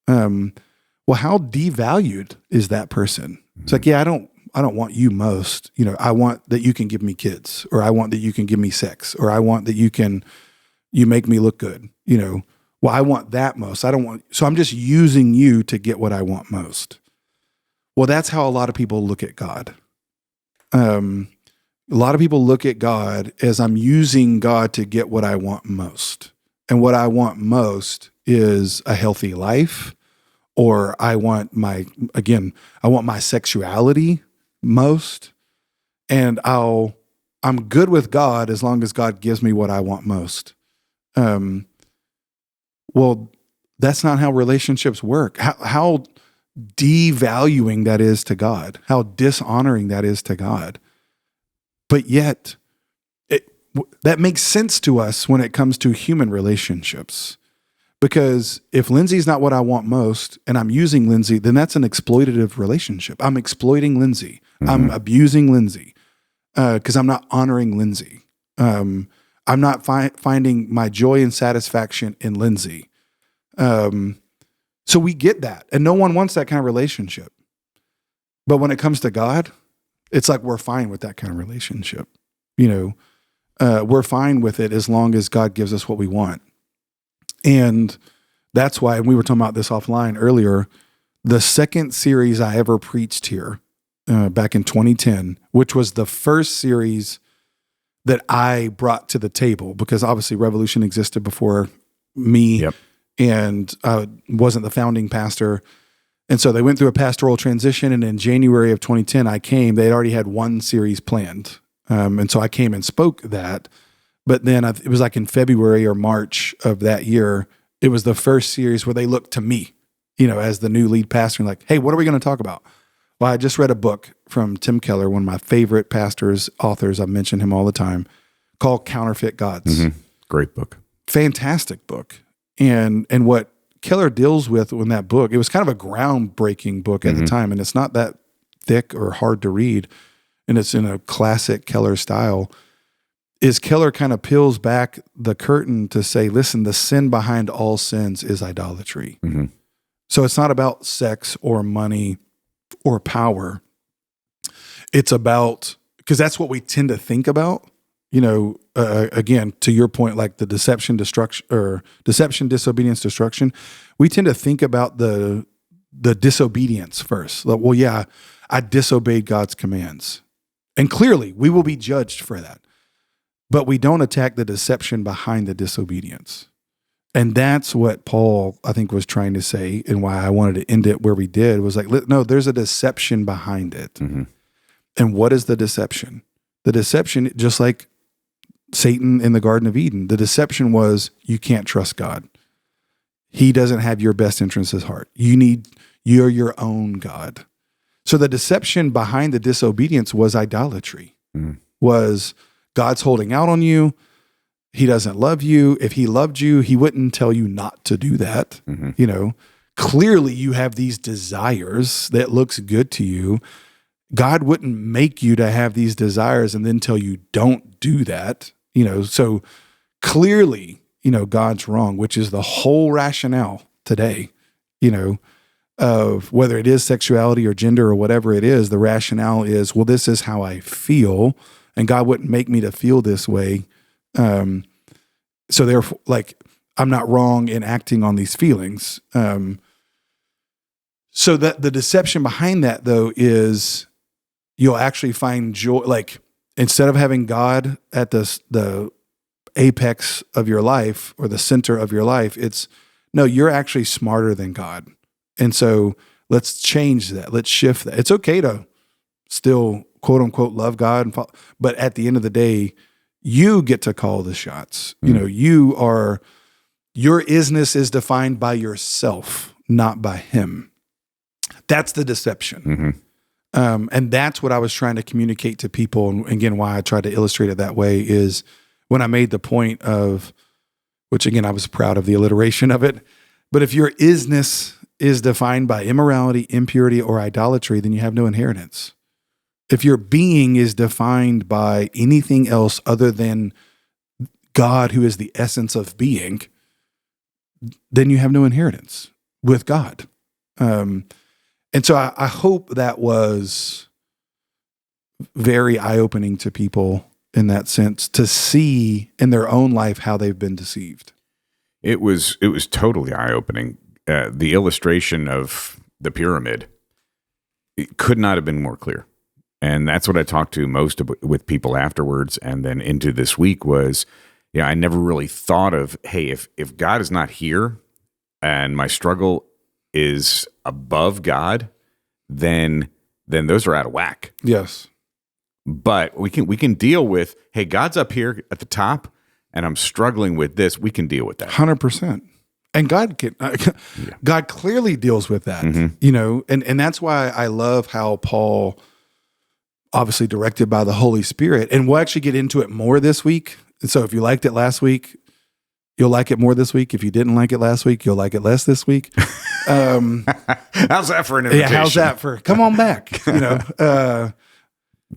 Well, how devalued is that person? It's like, yeah, I don't want you most. I want that you can give me kids, or I want that you can give me sex, or I want that you make me look good. Well, I want that most. So I'm just using you to get what I want most. Well, that's how a lot of people look at God. A lot of people look at God as I'm using God to get what I want most. And what I want most is a healthy life, or I want my sexuality most. And I'm good with God as long as God gives me what I want most. Well, that's not how relationships work. How devaluing that is to God, how dishonoring that is to God. But yet, that makes sense to us when it comes to human relationships. Because if Lindsay's not what I want most, and I'm using Lindsay, then that's an exploitative relationship. I'm exploiting Lindsay. Mm-hmm. I'm abusing Lindsay because I'm not honoring Lindsay. I'm not finding my joy and satisfaction in Lindsay. So we get that, and no one wants that kind of relationship. But when it comes to God, it's like we're fine with that kind of relationship. We're fine with it as long as God gives us what we want. And that's why, and we were talking about this offline earlier, the second series I ever preached here back in 2010, which was the first series that I brought to the table, because obviously Revolution existed before me. Yep. And I wasn't the founding pastor. And so they went through a pastoral transition. And in January of 2010, I came. They had already had one series planned. And so I came and spoke that. But then it was like in February or March of that year, it was the first series where they looked to me, as the new lead pastor, and like, hey, what are we going to talk about? Well, I just read a book from Tim Keller, one of my favorite pastors, authors. I mention him all the time, called Counterfeit Gods.
Mm-hmm. Great book.
Fantastic book. And what Keller deals with in that book, it was kind of a groundbreaking book at the time, and it's not that thick or hard to read, and it's in a classic Keller style, is Keller kind of peels back the curtain to say, listen, the sin behind all sins is idolatry. Mm-hmm. So it's not about sex or money or power. It's about, because that's what we tend to think about. Again, to your point, like the deception, disobedience, destruction, we tend to think about the disobedience first. Like, well, yeah, I disobeyed God's commands. And clearly we will be judged for that. But we don't attack the deception behind the disobedience. And that's what Paul, I think, was trying to say, and why I wanted to end it where we did, was like, no, there's a deception behind it. Mm-hmm. And what is the deception? The deception, just like Satan in the Garden of Eden, the deception was you can't trust God. He doesn't have your best interests at heart. You're your own God. So the deception behind the disobedience was idolatry, was God's holding out on you. He doesn't love you. If he loved you, he wouldn't tell you not to do that. Mm-hmm. Clearly you have these desires that looks good to you. God wouldn't make you to have these desires and then tell you don't do that. So clearly, God's wrong, which is the whole rationale today, of whether it is sexuality or gender or whatever it is, the rationale is, well, this is how I feel, and God wouldn't make me to feel this way. So therefore, like, I'm not wrong in acting on these feelings. So that the deception behind that, though, is you'll actually find joy. Like, instead of having God at the apex of your life or the center of your life, it's no, you're actually smarter than God. And so let's change that. Let's shift that. It's okay to still, quote unquote, love God, and follow, but at the end of the day, you get to call the shots. You know, your isness is defined by yourself, not by Him. That's the deception. And that's what I was trying to communicate to people. And again, why I tried to illustrate it that way is when I made the point of, which again, I was proud of the alliteration of it, but if your isness is defined by immorality, impurity, or idolatry, then you have no inheritance. If your being is defined by anything else other than God, who is the essence of being, then you have no inheritance with God. And so I hope that was very eye-opening to people in that sense, to see in their own life how they've been deceived.
It was totally eye-opening. The illustration of the pyramid, it could not have been more clear. And that's what I talked to most with people afterwards and then into this week was, I never really thought of, hey, if God is not here and my struggle is above God, then those are out of whack.
Yes.
But we can deal with, hey, God's up here at the top and I'm struggling with this. We can deal with that.
100%. And God can, God clearly deals with that, and that's why I love how Paul, obviously directed by the Holy Spirit, and we'll actually get into it more this week. And so if you liked it last week, you'll like it more this week. If you didn't like it last week, you'll like it less this week.
How's that for an invitation?
Yeah, how's that for, come on back,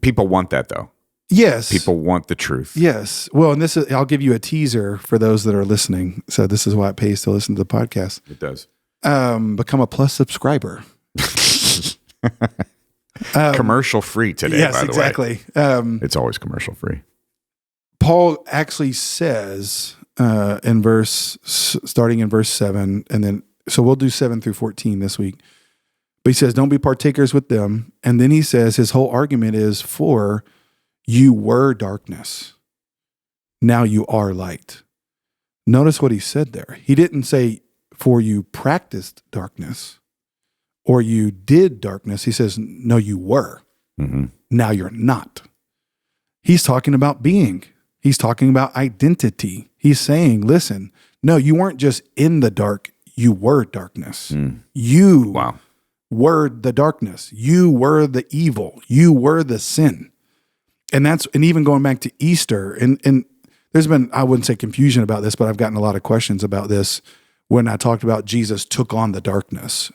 People want that though.
Yes.
People want the truth.
Yes. Well, and I'll give you a teaser for those that are listening. So this is why it pays to listen to the podcast.
It does.
Become a Plus subscriber.
Commercial free today,
yes,
by the
exactly.
way. It's always commercial free.
Paul actually says starting in verse 7, and then, so we'll do 7 through 14 this week. But he says, don't be partakers with them. And then he says his whole argument is, for you were darkness. Now you are light. Notice what he said there. He didn't say, for you practiced darkness or you did darkness. He says, no, you were. Now you're not. He's talking about being. He's talking about identity. He's saying, listen, no, you weren't just in the dark. You were darkness. You were the darkness. You were the evil. You were the sin. And even going back to Easter, and there's been, I wouldn't say confusion about this, but I've gotten a lot of questions about this when I talked about Jesus took on the darkness.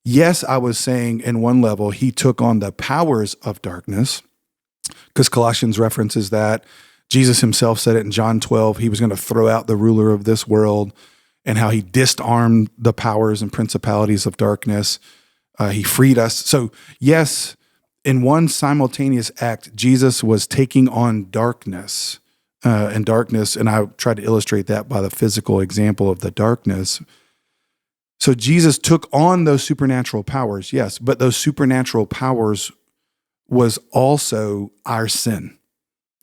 Yes, I was saying in one level, he took on the powers of darkness, because Colossians references that. Jesus himself said it in John 12. He was going to throw out the ruler of this world and how he disarmed the powers and principalities of darkness. He freed us. So yes, in one simultaneous act, Jesus was taking on darkness, and I tried to illustrate that by the physical example of the darkness. So Jesus took on those supernatural powers, yes, but those supernatural powers was also our sin.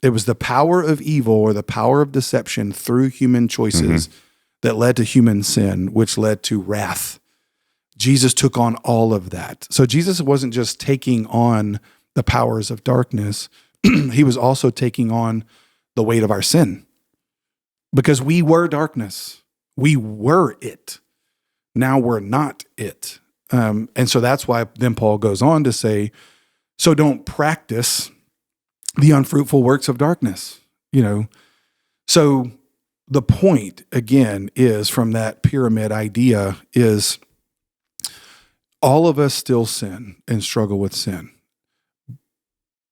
It was the power of evil or the power of deception through human choices that led to human sin, which led to wrath. Jesus took on all of that. So Jesus wasn't just taking on the powers of darkness. He was also taking on the weight of our sin, because we were darkness. We were it. Now we're not it. And so that's why then Paul goes on to say, so don't practice the unfruitful works of darkness, So the point, again, is from that pyramid idea is all of us still sin and struggle with sin.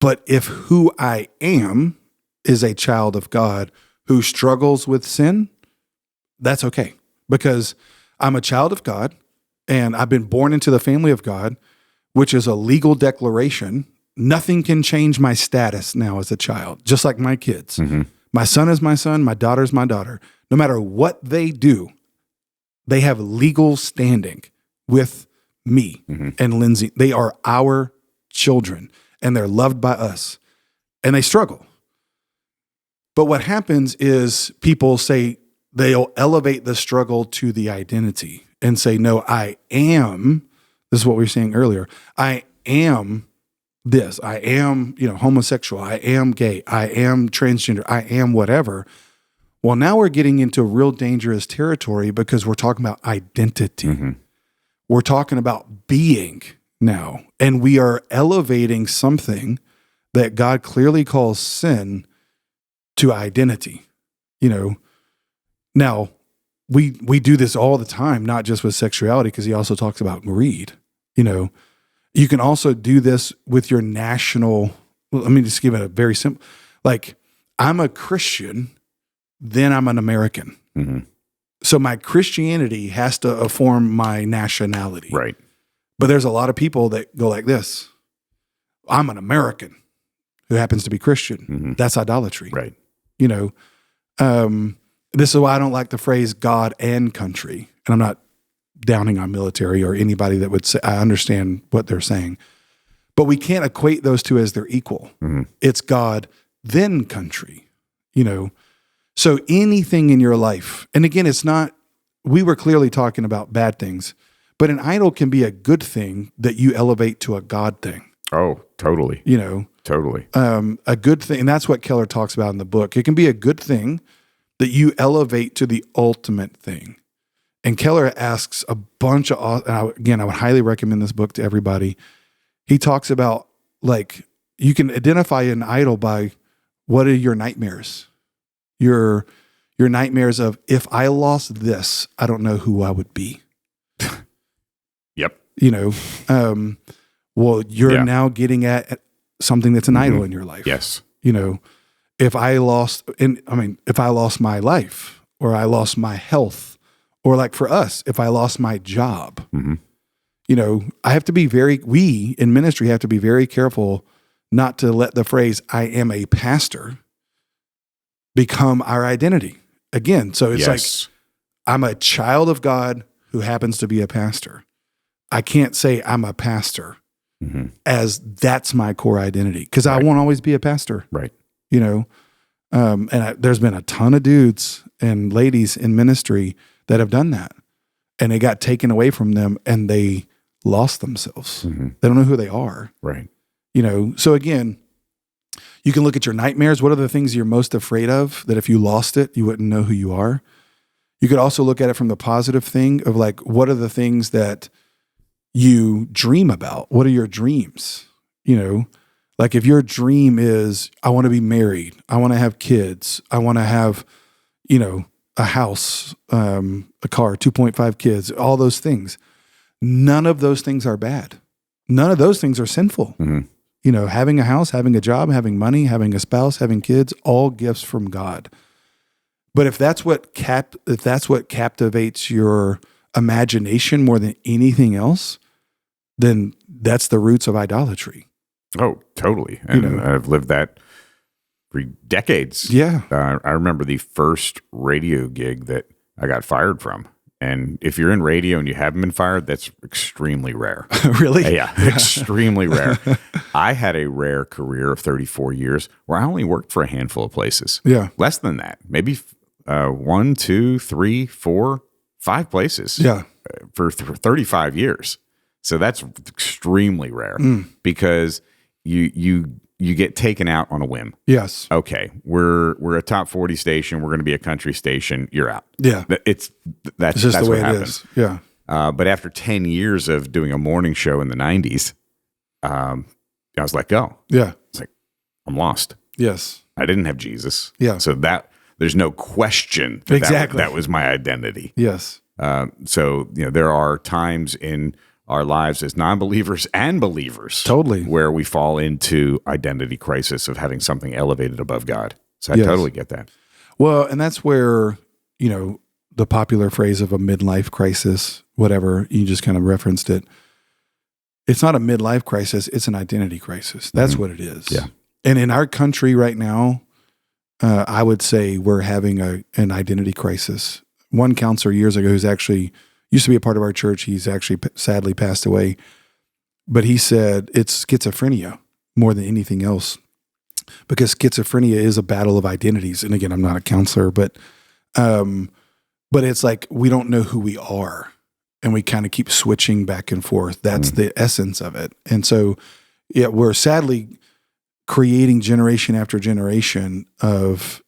But if who I am is a child of God who struggles with sin, that's okay, because I'm a child of God and I've been born into the family of God, which is a legal declaration. Nothing can change my status now as a child, just like my kids. My son is my son. My daughter is my daughter. No matter what they do, they have legal standing with me and Lindsay. They are our children and they're loved by us and they struggle. But what happens is people say they'll elevate the struggle to the identity and say, no, I am, this is what we were saying earlier. I am this. I am, homosexual. I am gay. I am transgender. I am whatever. Well, now we're getting into real dangerous territory because we're talking about identity. We're talking about being now, and we are elevating something that God clearly calls sin to identity. Now we do this all the time, not just with sexuality, because he also talks about greed. You can also do this with your national. Let me just give it a very simple, like I'm a Christian, then I'm an American. So my Christianity has to form my nationality. Right. But there's a lot of people that go like this. I'm an American who happens to be Christian. That's idolatry. Right. This is why I don't like the phrase God and country. And I'm not downing on military or anybody that would say, I understand what they're saying. But we can't equate those two as they're equal. It's God, then country, So anything in your life, and again, it's not, we were clearly talking about bad things, but an idol can be a good thing that you elevate to a God thing.
Oh, totally. Totally.
A good thing, and that's what Keller talks about in the book. It can be a good thing that you elevate to the ultimate thing. And Keller asks a bunch of, again, I would highly recommend this book to everybody. He talks about, like, you can identify an idol by what are your nightmares? Your nightmares of, if I lost this, I don't know who I would be.
Yep.
Well, you're now getting at something that's an idol in your life.
Yes.
If I lost my life, or I lost my health, or like for us, if I lost my job, I have to be we in ministry have to be very careful not to let the phrase, I am a pastor, become our identity again. So it's like, I'm a child of God who happens to be a pastor. I can't say I'm a pastor as that's my core identity, because I won't always be a pastor. Right. There's been a ton of dudes and ladies in ministry that have done that, and it got taken away from them and they lost themselves. They don't know who they are. Right. So again, you can look at your nightmares. What are the things you're most afraid of that if you lost it, you wouldn't know who you are? You could also look at it from the positive thing of, like, what are the things that you dream about? What are your dreams? Like if your dream is, I want to be married, I want to have kids, I want to have, a house, a car, 2.5 kids, all those things. None of those things are bad. None of those things are sinful. Having a house, having a job, having money, having a spouse, having kids, all gifts from God. But if that's what captivates your imagination more than anything else, then that's the roots of idolatry.
Oh, totally. And I've lived that for decades. Yeah. I remember the first radio gig that I got fired from. And if you're in radio and you haven't been fired, that's extremely rare.
Really?
Yeah, extremely rare. I had a rare career of 34 years where I only worked for a handful of places. Yeah. Less than that. Maybe 1, 2, 3, 4, 5 places. Yeah. For 35 years. So that's extremely rare because you get taken out on a whim. Yes. Okay, we're a top 40 station. We're going to be a country station. You're out. Yeah. That's just the way it is. Yeah. But after 10 years of doing a morning show in the 90s, I was let go. Yeah. It's like, I'm lost. Yes. I didn't have Jesus. Yeah. So there's no question that was my identity. Yes. So there are times in our lives as non-believers and believers, totally, where we fall into identity crisis of having something elevated above God. So I totally get that.
Well, and that's where, the popular phrase of a midlife crisis, whatever, you just kind of referenced it. It's not a midlife crisis. It's an identity crisis. That's what it is. Yeah. And in our country right now, I would say we're having an identity crisis. One counselor years ago, who's actually used to be a part of our church, he's actually sadly passed away, but he said it's schizophrenia more than anything else, because schizophrenia is a battle of identities. And again, I'm not a counselor, but it's like we don't know who we are, and we kind of keep switching back and forth. That's the essence of it. And so, yeah, we're sadly creating generation after generation of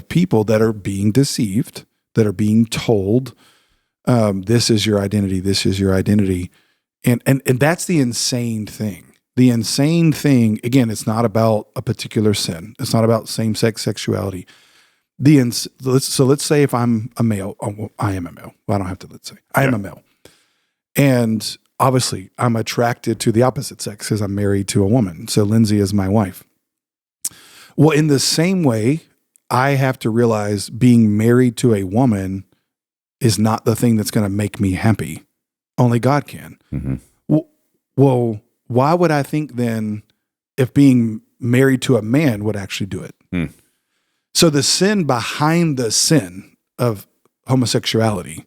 people that are being deceived, that are being told, this is your identity, this is your identity. And that's the insane thing. The insane thing, again, it's not about a particular sin. It's not about same-sex sexuality. So let's say if I'm a male, I am a male. Well, I don't have to, let's say. I am a male. And obviously, I'm attracted to the opposite sex because I'm married to a woman. So Lindsay is my wife. Well, in the same way, I have to realize being married to a woman is not the thing that's going to make me happy. Only God can. Mm-hmm. Well, why would I think then if being married to a man would actually do it? Mm. So the sin behind the sin of homosexuality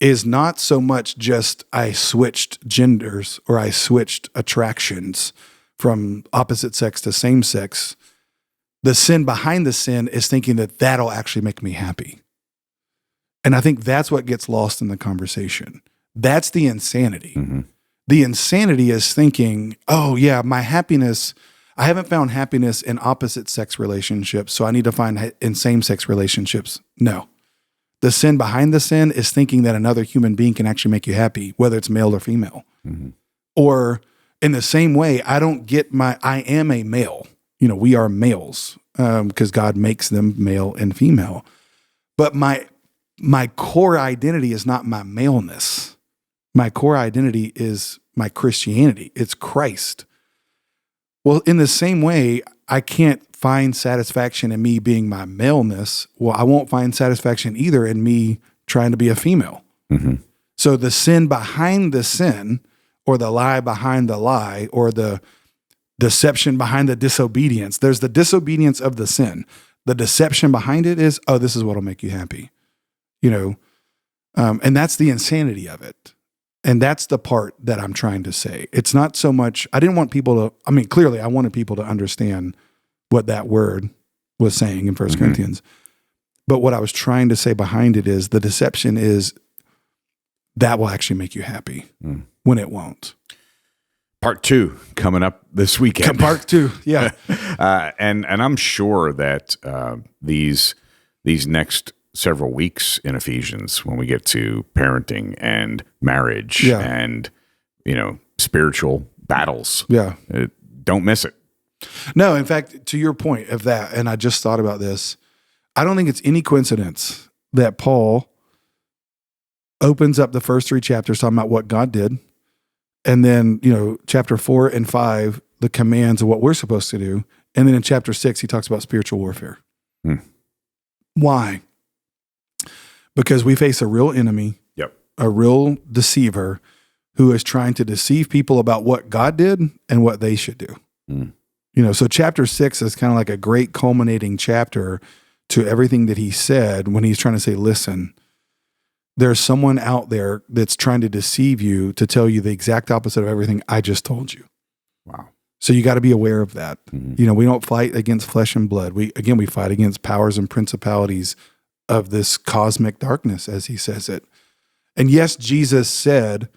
is not so much just I switched genders or I switched attractions from opposite sex to same sex. The sin behind the sin is thinking that that'll actually make me happy. And I think that's what gets lost in the conversation. That's the insanity. Mm-hmm. The insanity is thinking, oh yeah, my happiness, I haven't found happiness in opposite sex relationships, so I need to find in same sex relationships. No. The sin behind the sin is thinking that another human being can actually make you happy, whether it's male or female. Mm-hmm. Or in the same way, I am a male. We are males because God makes them male and female. But my core identity is not my maleness. My core identity is my Christianity. It's Christ. Well, in the same way, I can't find satisfaction in me being my maleness. Well, I won't find satisfaction either in me trying to be a female. Mm-hmm. So the sin behind the sin, or the lie behind the lie, or the deception behind the disobedience. There's the disobedience of the sin. The deception behind it is, oh, this is what'll make you happy. And that's the insanity of it. And that's the part that I'm trying to say. It's not so much, I didn't want people to, clearly I wanted people to understand what that word was saying in 1 Corinthians. But what I was trying to say behind it is the deception is that will actually make you happy when it won't.
Part 2 coming up this weekend.
Part 2, yeah.
And I'm sure that these next several weeks in Ephesians, when we get to parenting and marriage and spiritual battles, don't miss it.
No, in fact, to your point of that, and I just thought about this, I don't think it's any coincidence that Paul opens up the first 3 chapters talking about what God did. And then, chapter 4 and 5, the commands of what we're supposed to do. And then in chapter 6, he talks about spiritual warfare. Why? Because we face a real enemy, a real deceiver who is trying to deceive people about what God did and what they should do. So chapter 6 is kind of like a great culminating chapter to everything that he said when he's trying to say, listen, there's someone out there that's trying to deceive you to tell you the exact opposite of everything I just told you.
Wow.
So you got to be aware of that. Mm-hmm. We don't fight against flesh and blood. We fight against powers and principalities of this cosmic darkness, as he says it. And yes, Jesus said,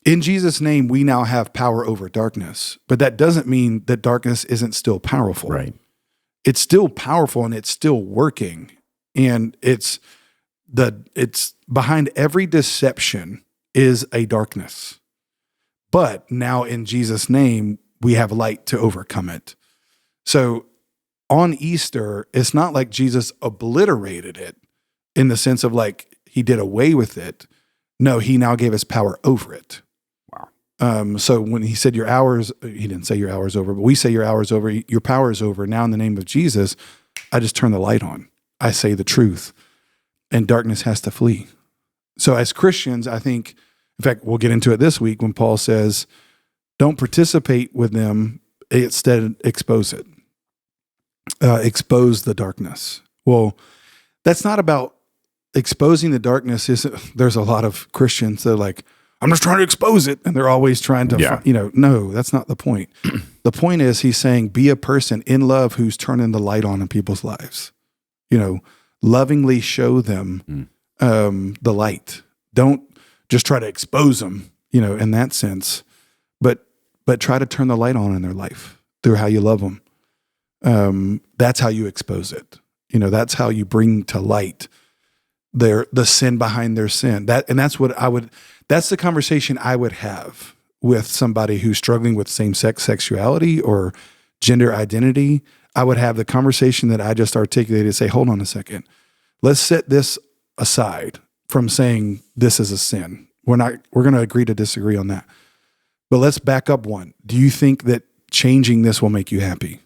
in Jesus' name, we now have power over darkness. But that doesn't mean that darkness isn't still powerful.
Right.
It's still powerful and it's still working. And it's behind every deception is a darkness. But now in Jesus' name, we have light to overcome it. So on Easter, it's not like Jesus obliterated it in the sense of like he did away with it. No, he now gave us power over it.
Wow.
So when he said your hours, he didn't say your hour's over, but we say your hour's over, your power is over. Now in the name of Jesus, I just turn the light on. I say the truth and darkness has to flee. So as Christians, I think, in fact, we'll get into it this week when Paul says, don't participate with them, instead expose it. expose the darkness. Well, that's not about exposing the darkness. There's a lot of Christians that are like, I'm just trying to expose it. And they're always trying to, no, that's not the point. The point is he's saying, be a person in love who's turning the light on in people's lives. Lovingly show them the light. Don't just try to expose them, in that sense, but try to turn the light on in their life through how you love them. That's how you expose it. That's how you bring to light the sin behind their sin. That's the conversation I would have with somebody who's struggling with same-sex sexuality or gender identity. I would have the conversation that I just articulated, say, hold on a second. Let's set this aside from saying this is a sin. We're going to agree to disagree on that. But let's back up one. Do you think that changing this will make you happy?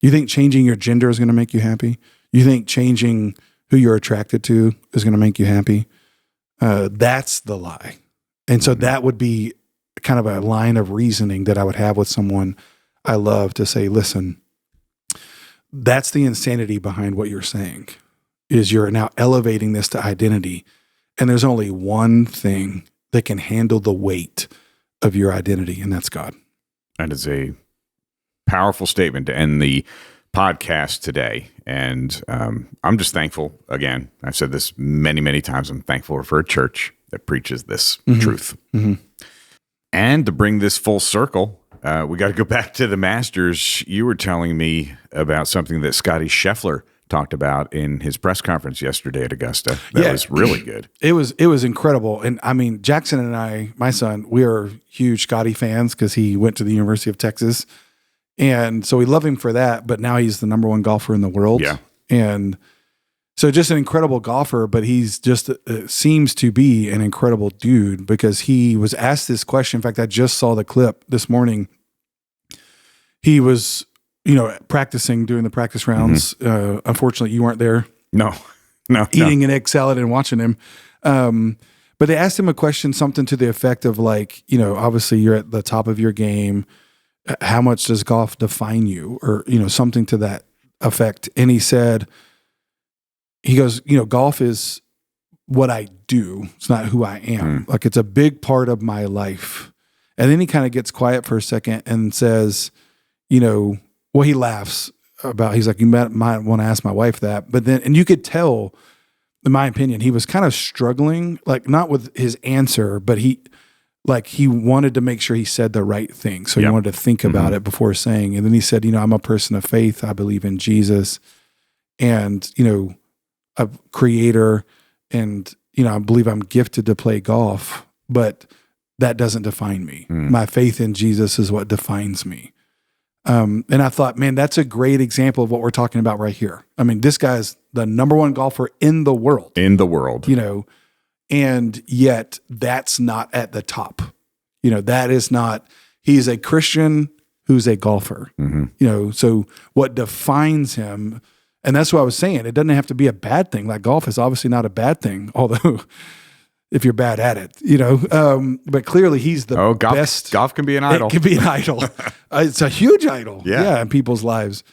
You think changing your gender is going to make you happy? You think changing who you're attracted to is going to make you happy? That's the lie. And so that would be kind of a line of reasoning that I would have with someone I love to say, listen, that's the insanity behind what you're saying, is you're now elevating this to identity. And there's only one thing that can handle the weight of your identity, and that's God.
That is a powerful statement to end the podcast today. And I'm just thankful. Again, I've said this many, many times. I'm thankful for a church that preaches this truth. Mm-hmm. And to bring this full circle, we got to go back to the Masters. You were telling me about something that Scotty Scheffler talked about in his press conference yesterday at Augusta. That was really good.
It was incredible. And I mean, Jackson and I, my son, we are huge Scotty fans because he went to the University of Texas. And so we love him for that, but now he's the number one golfer in the world.
Yeah.
And so just an incredible golfer, but he's just seems to be an incredible dude because he was asked this question. In fact, I just saw the clip this morning. He was, practicing, doing the practice rounds. Mm-hmm. Unfortunately, you weren't there.
No.
Eating an egg salad and watching him. But they asked him a question, something to the effect of like, obviously you're at the top of your game. How much does golf define you? Or, something to that effect. And he goes, golf is what I do. It's not who I am. Like it's a big part of my life. And then he kind of gets quiet for a second and says, he laughs about, he's like, you might want to ask my wife that. But then, and you could tell, in my opinion, he was kind of struggling, like not with his answer, but he wanted to make sure he said the right thing. So he wanted to think about it before saying, and then he said, I'm a person of faith. I believe in Jesus and, a creator. And, I believe I'm gifted to play golf, but that doesn't define me. My faith in Jesus is what defines me. And I thought, man, that's a great example of what we're talking about right here. I mean, this guy's the number one golfer in the world. And yet that's not at the top. That is not, he's a Christian who's a golfer. So what defines him, and that's what I was saying, it doesn't have to be a bad thing. Like golf is obviously not a bad thing, although if you're bad at it, but clearly he's the best.
Golf can be an idol.
It can be an idol. It's a huge idol. Yeah. In people's lives.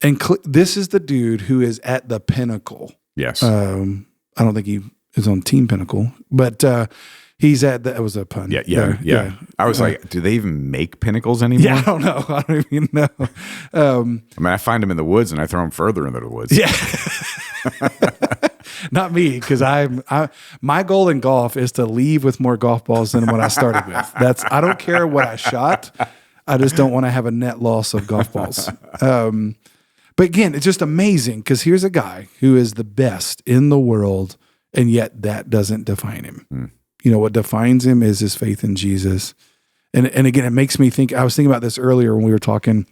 And this is the dude who is at the pinnacle.
Yes.
I don't think he is on Team Pinnacle, but he's at that was a pun.
Yeah. I was like, do they even make pinnacles anymore?
Yeah, I don't know. I don't even know.
I find them in the woods and I throw them further into the woods.
Yeah. Not me, because my goal in golf is to leave with more golf balls than what I started with. I don't care what I shot. I just don't want to have a net loss of golf balls. But again, it's just amazing because here's a guy who is the best in the world, and yet that doesn't define him. What defines him is his faith in Jesus. And again, it makes me think, I was thinking about this earlier when we were talking.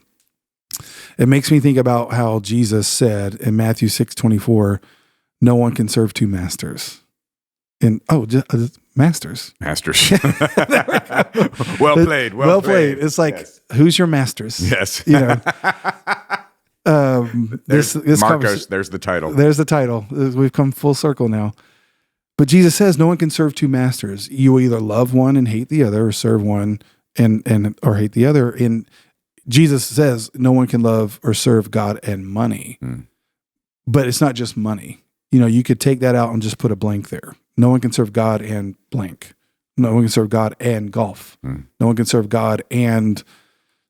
It makes me think about how Jesus said in Matthew 6:24, no one can serve two masters. And masters.
Masters. Well played. Well played.
It's like, who's your masters?
Yes.
This
Marcos, there's the title.
There's the title. We've come full circle now. But Jesus says no one can serve two masters. You will either love one and hate the other, or serve one and or hate the other. And Jesus says no one can love or serve God and money, but it's not just money. You could take that out and just put a blank there. No one can serve God and blank. No one can serve God and golf. No one can serve God and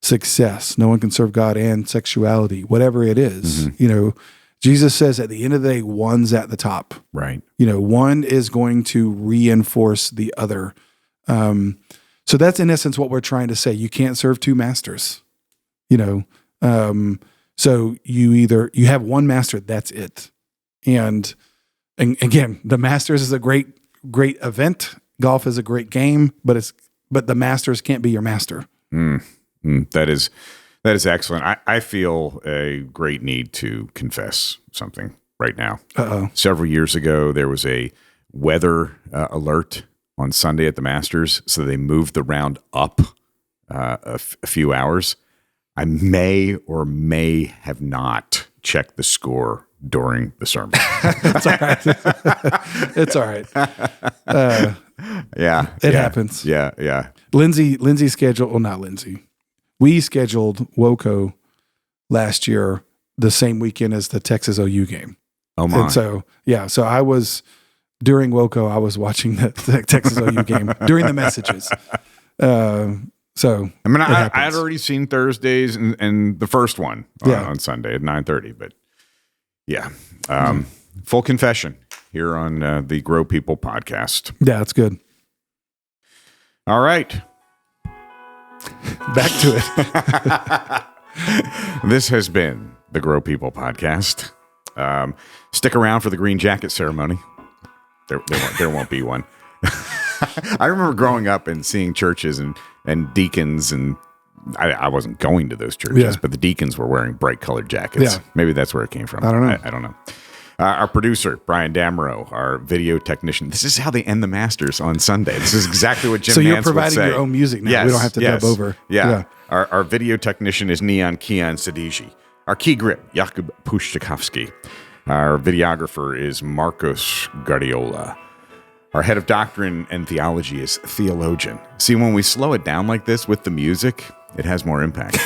success. No one can serve God and sexuality, whatever it is. Jesus says at the end of the day, one's at the top.
Right.
One is going to reinforce the other. So that's in essence what we're trying to say. You can't serve two masters. So you have one master, that's it. And again, the Masters is a great event. Golf is a great game, but the Masters can't be your master.
That is excellent. I feel a great need to confess something right now. Several years ago, there was a weather alert on Sunday at the Masters, so they moved the round up a few hours. I may or may have not checked the score during the sermon.
It's all right. It's all right. It happens.
Yeah.
Lindsay scheduled, well, not Lindsay. We scheduled WOCO last year the same weekend as the Texas OU game.
Oh my.
And so I was, during WOCO, I was watching the Texas OU game during the messages. So
I mean, I had already seen Thursdays and the first one on Sunday at 9:30, but full confession here on the Grow People podcast.
Yeah, that's good.
All right.
Back to it.
This has been the Grow People podcast. Stick around for the green jacket ceremony. There won't be one. I remember growing up and seeing churches and deacons, and I wasn't going to those churches, but the deacons were wearing bright colored jackets.
Yeah.
Maybe that's where it came from.
I don't know.
I don't know. Our producer, Brian Damero, our video technician. This is how they end the Masters on Sunday. This is exactly what Jim
So you're
Nance would
providing
say.
your own music now. We don't have to dub over.
Yeah. Our video technician is Neon Kian Sadiji. Our key grip, Jakub Puszczykowski. Our videographer is Marcos Guardiola. Our head of doctrine and theology is theologian. See, when we slow it down like this with the music, it has more impact.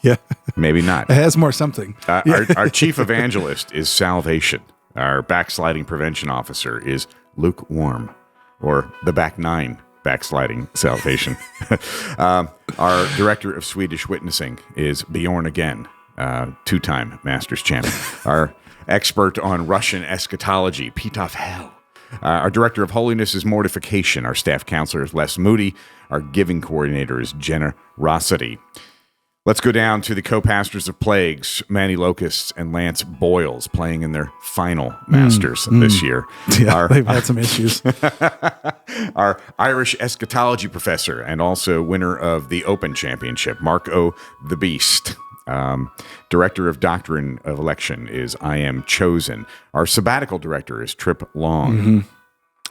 Yeah.
Maybe not.
It has more something.
Our chief evangelist is salvation. Our backsliding prevention officer is lukewarm, or the back nine backsliding salvation. Our director of Swedish witnessing is Bjorn again, two-time Masters champion. Our expert on Russian eschatology, Pitov Hell. Our director of holiness is mortification. Our staff counselor is Les Moody. Our giving coordinator is generosity. Let's go down to the co-pastors of Plagues, Manny Locusts and Lance Boyles, playing in their final Masters this year.
Yeah, they've had some issues.
Our Irish eschatology professor and also winner of the Open Championship, Mark O. the Beast. Director of Doctrine of Election is I Am Chosen. Our sabbatical director is Trip Long.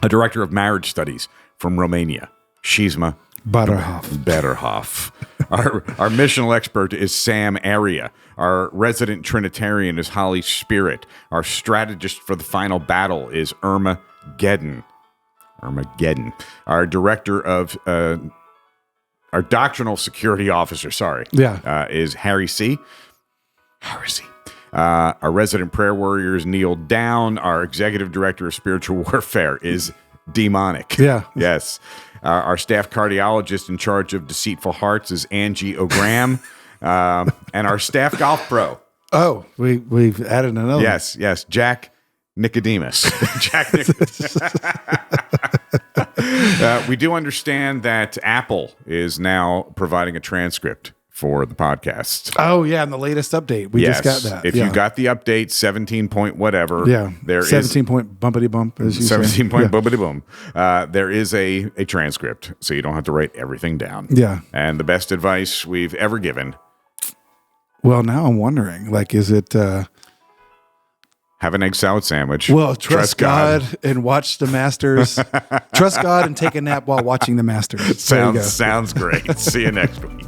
A director of marriage studies from Romania, Shizma Betterhoff. Our missional expert is Sam Aria. Our resident Trinitarian is Holly Spirit. Our strategist for the final battle is Irma Geddon. Our director of our doctrinal security officer, is Harry C. Our resident prayer warrior is Neil Down. Our executive director of spiritual warfare is Demonic.
Yeah.
Yes. Our staff cardiologist in charge of deceitful hearts is Angie O'Graham. And our staff golf pro.
Oh, we've added another.
Yes. Jack Nicodemus. We do understand that Apple is now providing a transcript for the podcast.
Oh, yeah, in the latest update. We just got that.
If you got the update, 17 point whatever, there
17 point bumpity bump, as you
17
say.
point bumpity boom. There is a transcript, so you don't have to write everything down.
Yeah.
And the best advice we've ever given.
Well, now I'm wondering, is it...
have an egg salad sandwich.
Well, trust God and watch the Masters. Trust God and take a nap while watching the Masters.
Sounds great. See you next week.